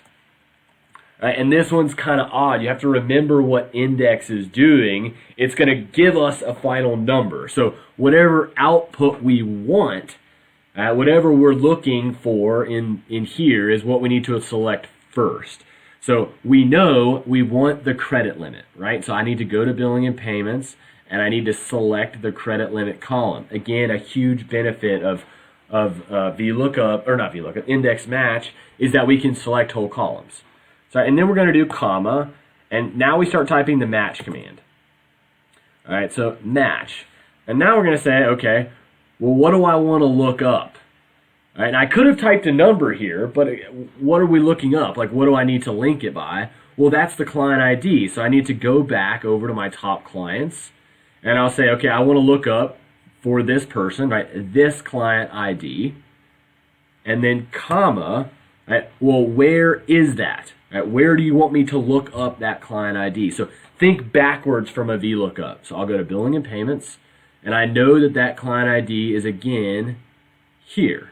And this one's kind of odd. You have to remember what index is doing. It's going to give us a final number. So whatever output we want, whatever we're looking for in here is what we need to select first. So we know we want the credit limit, right? So I need to go to billing and payments, and I need to select the credit limit column. Again, a huge benefit of Vlookup, or not Vlookup, index match, is that we can select whole columns. So, and then we're going to do comma, and now we start typing the match command. All right, so match. And now we're going to say, okay, well, what do I want to look up? All right, and I could have typed a number here, but what are we looking up? Like, what do I need to link it by? Well, that's the client ID, so I need to go back over to my top clients, and I'll say, okay, I want to look up for this person, right, this client ID, and then comma, right, well, where is that? Right, where do you want me to look up that client ID? So think backwards from a VLOOKUP. So I'll go to billing and payments, and I know that that client ID is again here.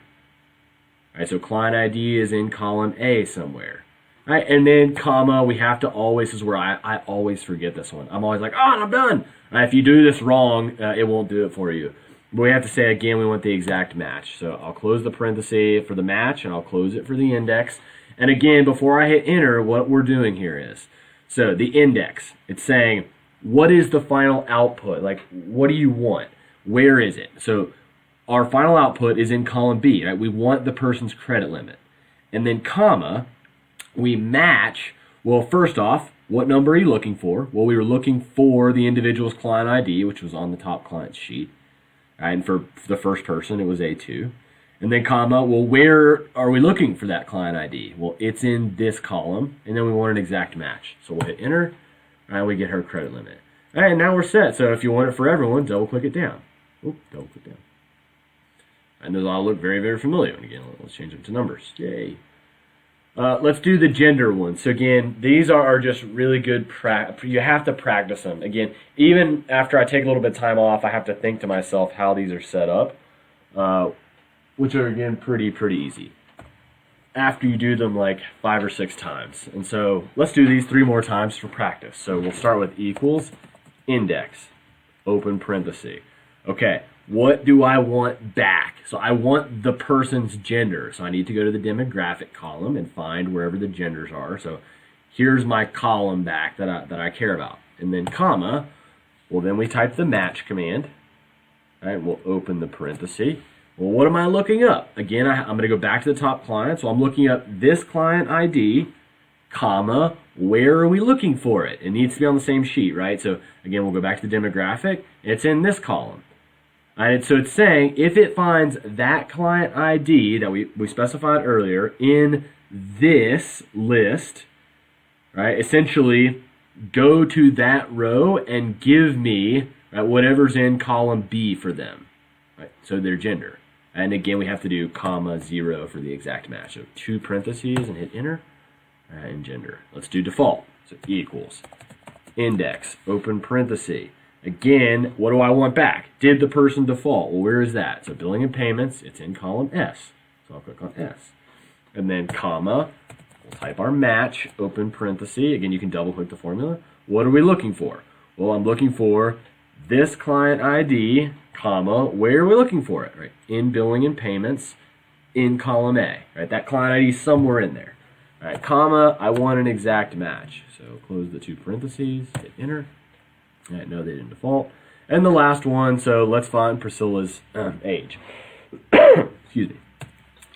All right, so client ID is in column A somewhere. All right, and then comma, we have to always, this is where I always forget this one. I'm always like, oh, I'm done. All right, if you do this wrong, it won't do it for you. But we have to say again, we want the exact match. So I'll close the parenthesis for the match, and I'll close it for the index. And again, before I hit enter, what we're doing here is, so the index, it's saying, what is the final output? Like, what do you want? Where is it? So our final output is in column B, right? We want the person's credit limit. And then comma, we match, well, first off, what number are you looking for? Well, we were looking for the individual's client ID, which was on the top client sheet. Right? And for the first person, it was A2. And then comma, well, where are we looking for that client ID? Well, it's in this column, and then we want an exact match. So we'll hit enter, and we get her credit limit. All right, now we're set. So if you want it for everyone, double click it down. Oop, double click down. And those all look very, very familiar. And again, let's change them to numbers. Yay. Let's do the gender one. So again, these are just really good you have to practice them. Again, even after I take a little bit of time off, I have to think to myself how these are set up. Which are, again, pretty easy after you do them like 5 or 6 times. And so let's do these 3 more times for practice. So we'll start with equals, index, open parenthesis. Okay, what do I want back? So I want the person's gender. So I need to go to the demographic column and find wherever the genders are. So here's my column back that I care about. And then comma, well, then we type the match command. All right, we'll open the parenthesis. Well, what am I looking up? Again, I'm going to go back to the top client. So I'm looking up this client ID, comma, where are we looking for it? It needs to be on the same sheet, right? So again, we'll go back to the demographic. It's in this column. And so it's saying if it finds that client ID that we specified earlier in this list, right, essentially go to that row and give me whatever's in column B for them, right? So their gender. And again, we have to do comma 0 for the exact match. So 2 parentheses and hit enter, and gender. Let's do default. So equals index, open parenthesis. Again, what do I want back? Did the person default? Well, where is that? So billing and payments, it's in column S. So I'll click on S. And then comma, we'll type our match, open parenthesis. Again, you can double click the formula. What are we looking for? Well, I'm looking for this client ID, comma, where are we looking for it? Right, in billing and payments, in column A. Right, that client ID is somewhere in there. All right, comma, I want an exact match. So close the 2 parentheses, hit enter. All right, no, they didn't default. And the last one, so let's find Priscilla's age. Excuse me.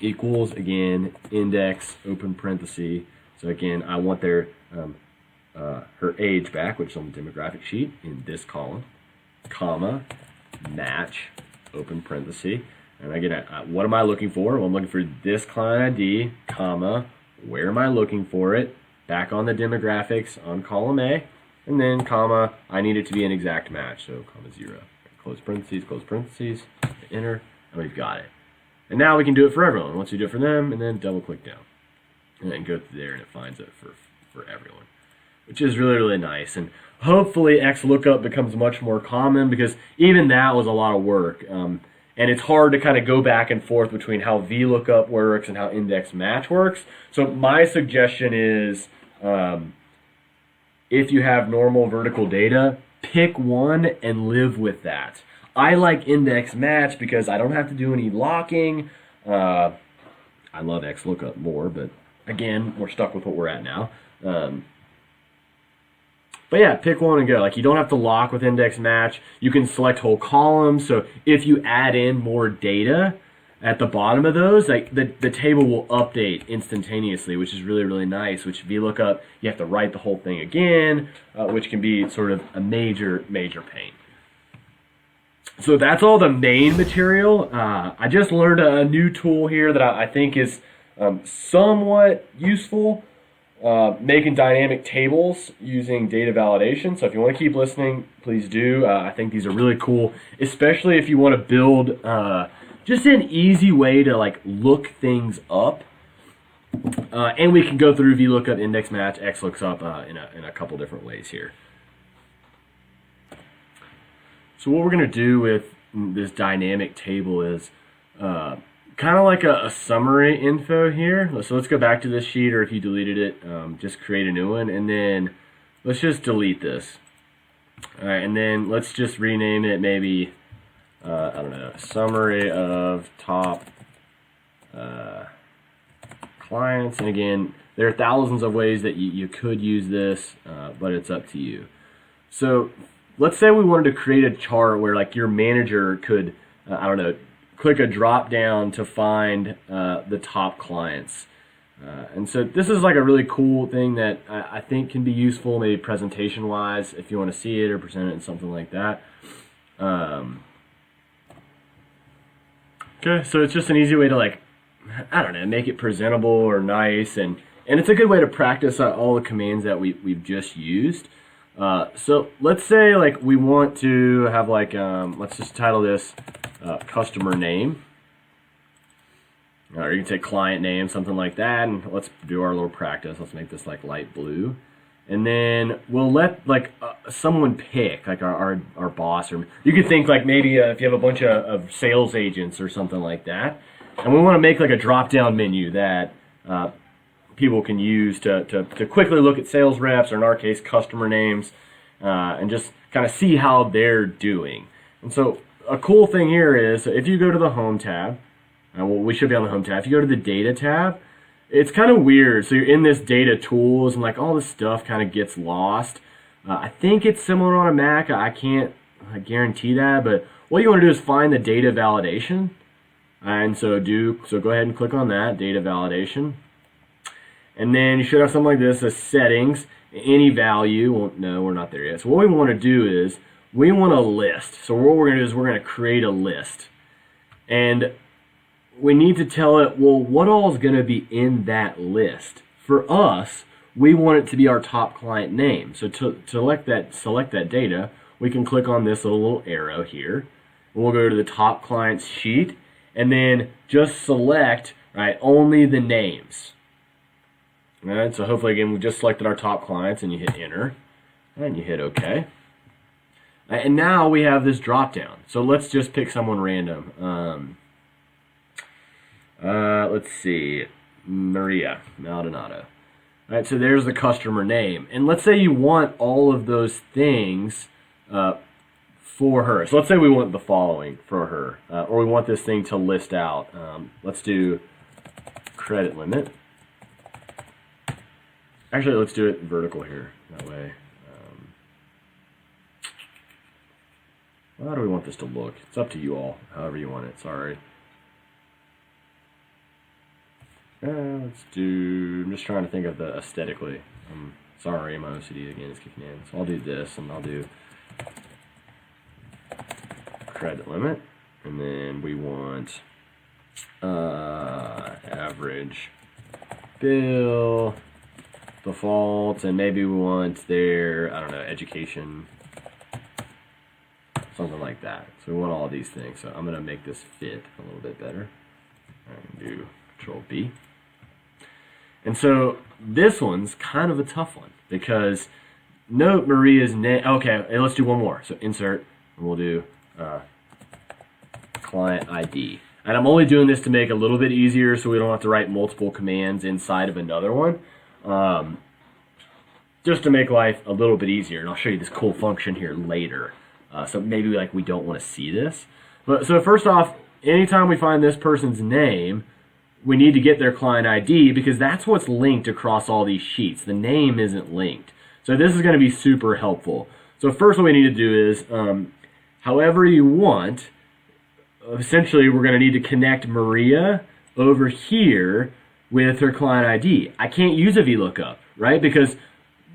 Equals, again, index, open parenthesis. So again, I want their her age back, which is on the demographic sheet in this column, comma, match, open parenthesis. And again, what am I looking for? Well, I'm looking for this client ID, comma, where am I looking for it? back on the demographics on column A, and then comma, I need it to be an exact match, so comma 0. Close parentheses, enter, and we've got it. And now we can do it for everyone. Once we do it for them, and then double click down. And then go through there and it finds it for everyone. Which is really, really nice. And hopefully Xlookup becomes much more common, because even that was a lot of work. And it's hard to kind of go back and forth between how Vlookup works and how index match works. So my suggestion is, if you have normal vertical data, pick one and live with that. I like index match because I don't have to do any locking. I love Xlookup more, but again, we're stuck with what we're at now. But yeah, pick one and go. Like, you don't have to lock with index match. You can select whole columns. So if you add in more data at the bottom of those, like the table will update instantaneously, which is really, really nice. Which Vlookup, you have to write the whole thing again, which can be sort of a major, major pain. So that's all the main material. I just learned a new tool here that I think is somewhat useful. Making dynamic tables using data validation. So if you want to keep listening, please do. I think these are really cool, especially if you want to build just an easy way to like look things up. And we can go through Vlookup, index match, Xlookup in a couple different ways here. So what we're going to do with this dynamic table is kind of like a summary info here. So let's go back to this sheet, or if you deleted it, just create a new one, and then let's just delete this. All right, and then let's just rename it maybe, I don't know, summary of top clients. And again, there are thousands of ways that you could use this, but it's up to you. So let's say we wanted to create a chart where like your manager could, I don't know, click a drop down to find the top clients. And so this is like a really cool thing that I think can be useful, maybe presentation wise, if you want to see it or present it in something like that. Okay, so it's just an easy way to, like, I don't know, make it presentable or nice, and it's a good way to practice all the commands that we've just used. So let's say like we want to have like, let's just title this customer name. Or you can say client name, something like that, and let's do our little practice. Let's make this like light blue. And then we'll let like someone pick, like our boss, or you could think like maybe if you have a bunch of sales agents or something like that. And we want to make like a drop-down menu that people can use to quickly look at sales reps, or in our case, customer names, and just kind of see how they're doing. And so a cool thing here is if you go to the Home tab, well, we should be on the Home tab. If you go to the Data tab, it's kind of weird. So you're in this Data Tools, and like all this stuff kind of gets lost. I think it's similar on a Mac. I can't guarantee that, but what you want to do is find the data validation. And so go ahead and click on that, data validation. And then you should have something like this, the settings, any value. Well, no, we're not there yet. So what we want to do is we want a list. So what we're going to do is we're going to create a list. And we need to tell it, well, what all is going to be in that list. For us, we want it to be our top client name. So to select that data, we can click on this little arrow here. We'll go to the top clients sheet, and then just select, right, only the names. All right, so hopefully, again, we just selected our top clients, and you hit enter, and you hit OK. And now we have this drop down. So let's just pick someone random. Let's see, Maria Maldonado. All right, so there's the customer name. And let's say you want all of those things for her. So let's say we want the following for her, or we want this thing to list out. Let's do credit limit. Actually, let's do it vertical here. That way. How do we want this to look? It's up to you all, however you want it. Sorry. Let's do, I'm just trying to think of the aesthetically. Sorry, my OCD again is kicking in. So I'll do this, and I'll do credit limit. And then we want average bill default, and maybe we want their, I don't know, education, something like that. So we want all these things. So I'm going to make this fit a little bit better. I can do Control B. And so this one's kind of a tough one because note Maria's name. Okay, let's do one more. So insert, and we'll do client ID. And I'm only doing this to make it a little bit easier so we don't have to write multiple commands inside of another one. Just to make life a little bit easier. And I'll show you this cool function here later. So maybe like we don't want to see this. But so first off, anytime we find this person's name, we need to get their client ID because that's what's linked across all these sheets. The name isn't linked. So this is going to be super helpful. So first what we need to do is, however you want, essentially we're going to need to connect Maria over here with her client ID. I can't use a Vlookup, right? Because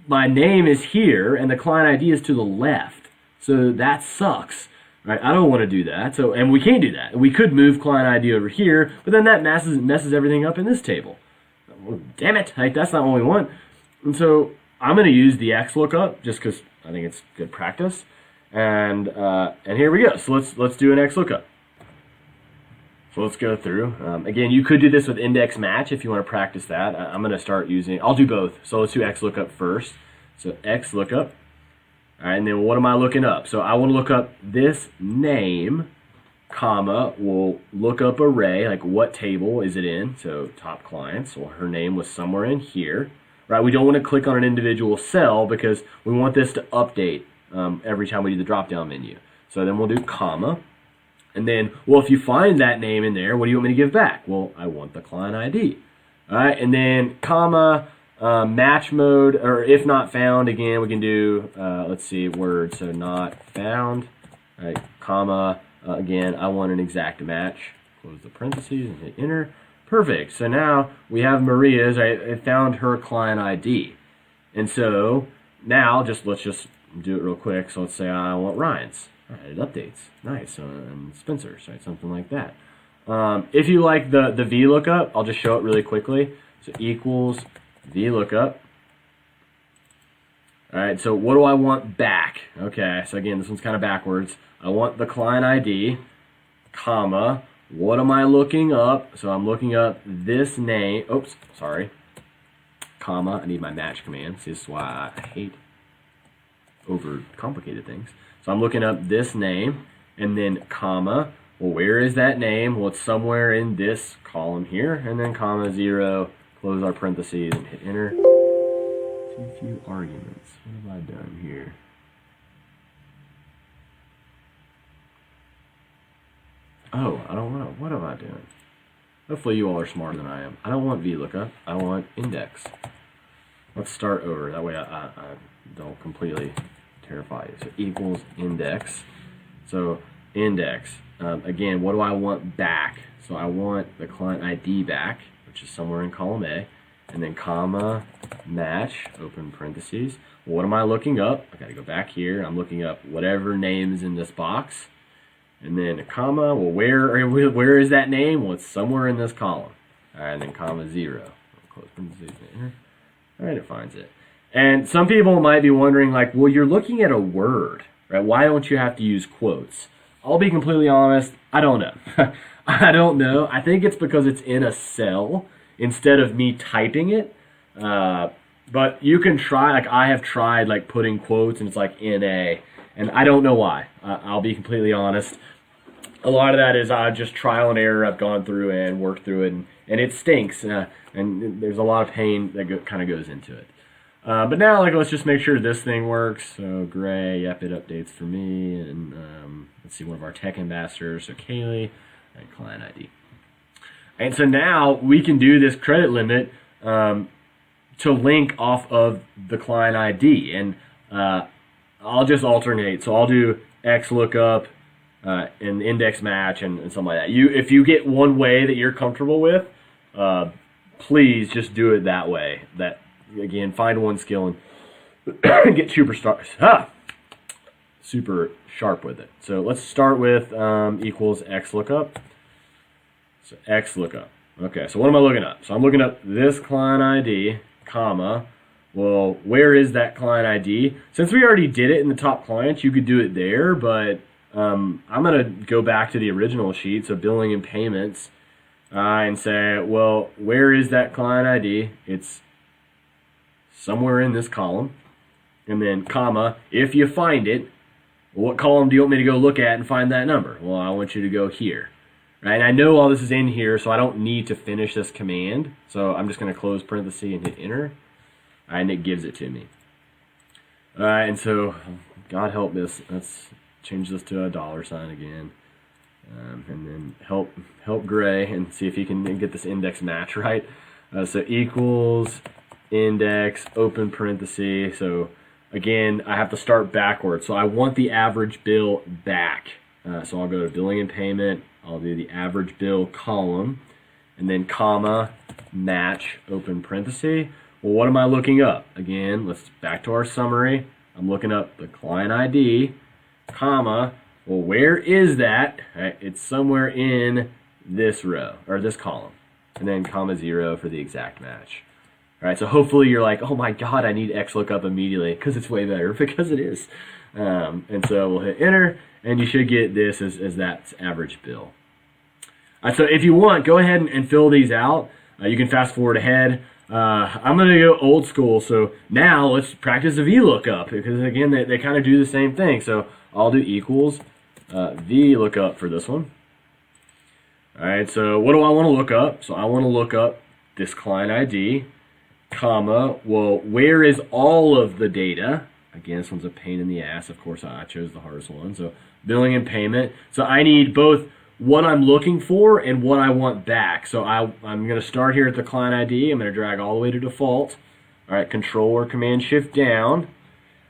my name is here and the client ID is to the left. So that sucks. Right, I don't want to do that, and we can't do that. We could move client ID over here, but then that messes everything up in this table. Well, damn it, like, that's not what we want. And so I'm going to use the Xlookup just because I think it's good practice. And here we go. So let's do an Xlookup. So let's go through. Again, you could do this with index match if you want to practice that. I'm going to start using. I'll do both. So let's do Xlookup first. So Xlookup. All right, and then what am I looking up? So I want to look up this name, comma, we'll look up array, like what table is it in? So top clients, well, her name was somewhere in here, right? We don't want to click on an individual cell because we want this to update every time we do the drop-down menu. So then we'll do comma, and then, well, if you find that name in there, what do you want me to give back? Well, I want the client ID. All right, and then comma, match mode, or if not found, again, we can do, let's see, word, so not found, all right, comma, again, I want an exact match, close the parentheses and hit enter, perfect, so now we have Maria's, I found her client ID, and so now, let's just do it real quick, so let's say I want Ryan's, all right, it updates, nice, and Spencer's, right, something like that. If you like the Vlookup, I'll just show it really quickly, so equals Vlookup. Alright, so what do I want back? Okay, so again, this one's kind of backwards. I want the client ID, comma, what am I looking up? So I'm looking up this name, oops, sorry, comma, I need my match command. See, this is why I hate overcomplicated things. So I'm looking up this name, and then comma, well, where is that name? Well, it's somewhere in this column here, and then comma 0, close our parentheses and hit enter. Too few arguments. What have I done here? Oh, I don't know. What have I done? Hopefully you all are smarter than I am. I don't want Vlookup. I want index. Let's start over. That way I don't completely terrify you. So equals index. So index. Again, what do I want back? So I want the client ID back, which is somewhere in column A, and then comma, match, open parentheses. What am I looking up? I gotta go back here. I'm looking up whatever name is in this box, and then a comma, well, where is that name? Well, it's somewhere in this column. All right, and then comma 0. Close parentheses, enter. All right, it finds it. And some people might be wondering, like, well, you're looking at a word, right? Why don't you have to use quotes? I'll be completely honest, I don't know. I don't know. I think it's because it's in a cell instead of me typing it. But you can try, like I have tried like putting quotes and it's like NA, and I don't know why. I'll be completely honest. A lot of that is just trial and error. I've gone through and worked through it, and it stinks. And there's a lot of pain that kind of goes into it. But now, like, let's just make sure this thing works. So gray, yep, it updates for me. And let's see, one of our tech ambassadors, so Kaylee, and client ID. And so now we can do this credit limit to link off of the client ID. And I'll just alternate. So I'll do Xlookup and index match and something like that. If you get one way that you're comfortable with, please just do it that way. That, again, find one skill and get super sharp with it. So let's start with equals Xlookup. So Xlookup. Okay, so what am I looking up? So I'm looking up this client ID, comma, well, where is that client ID? Since we already did it in the top client, you could do it there, but I'm going to go back to the original sheet, so billing and payments, and say, well, where is that client ID? It's somewhere in this column. And then comma, if you find it, what column do you want me to go look at and find that number? Well, I want you to go here. Right? And I know all this is in here, so I don't need to finish this command. So I'm just going to close parenthesis and hit enter. And it gives it to me. All right, and so, God help this. Let's change this to a $sign again. And then help Gray and see if he can get this index match right. So equals index, open parenthesis. So again, I have to start backwards. So I want the average bill back. So I'll go to billing and payment. I'll do the average bill column. And then comma, match, open parenthesis. Well, what am I looking up? Again, let's back to our summary. I'm looking up the client ID, comma. Well, where is that? Right, it's somewhere in this row, or this column. And then comma 0 for the exact match. All right, so hopefully you're like, oh my God, I need Xlookup immediately, because it's way better, because it is. And so we'll hit enter, and you should get this as that average bill. All right, so if you want, go ahead and fill these out. You can fast forward ahead. I'm going to go old school, so now let's practice a Vlookup, because again, they kind of do the same thing. So I'll do equals Vlookup for this one. All right, so what do I want to look up? So I want to look up this client ID, comma, well, where is all of the data? Again, this one's a pain in the ass. Of course, I chose the hardest one. So billing and payment. So I need both what I'm looking for and what I want back. So I'm going to start here at the client ID. I'm going to drag all the way to default. All right, Control or Command Shift down.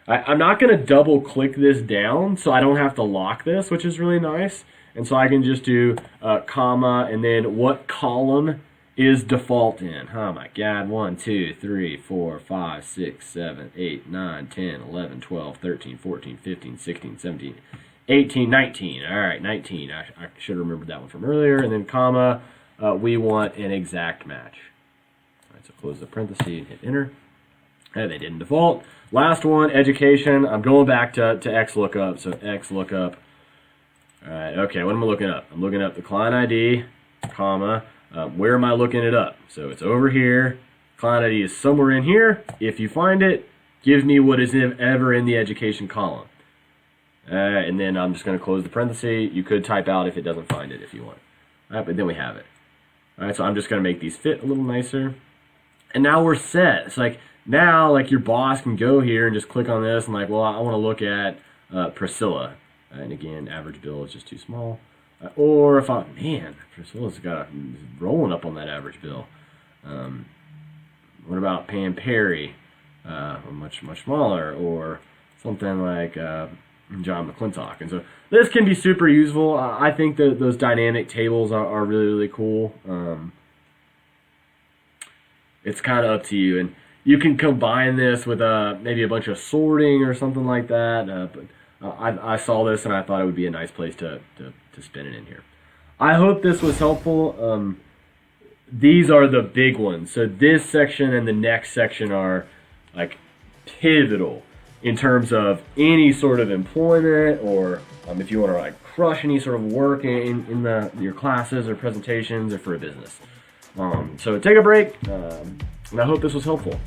I'm not going to double click this down, so I don't have to lock this, which is really nice. And so I can just do comma and then what column is default in. Oh my God, 1, 2, 3, 4, 5, 6, 7, 8, 9, 10, 11, 12, 13, 14, 15, 16, 17, 18, 19. All right, 19. I should have remembered that one from earlier. And then comma, we want an exact match. All right, so close the parenthesis and hit enter. And they didn't default. Last one, education. I'm going back to Xlookup. So Xlookup. All right, okay, what am I looking up? I'm looking up the client ID, comma. Where am I looking it up? So it's over here. Client ID is somewhere in here. If you find it, give me what is ever in the education column. And then I'm just going to close the parenthesis. You could type out if it doesn't find it if you want. All right, but then we have it. All right, so I'm just going to make these fit a little nicer. And now we're set. It's like now, like your boss can go here and just click on this and like, well, I want to look at Priscilla. And again, average bill is just too small. Or if man, Priscilla's got rolling up on that average bill. What about Pam Perry? Much smaller, or something like John McClintock. And so this can be super useful. I think that those dynamic tables are really cool. It's kind of up to you, and you can combine this with maybe a bunch of sorting or something like that. But I saw this and I thought it would be a nice place to spin it in here. I hope this was helpful. These are the big ones. So this section and the next section are like pivotal in terms of any sort of employment, or if you want to like crush any sort of work in your classes or presentations or for a business. So take a break, and I hope this was helpful.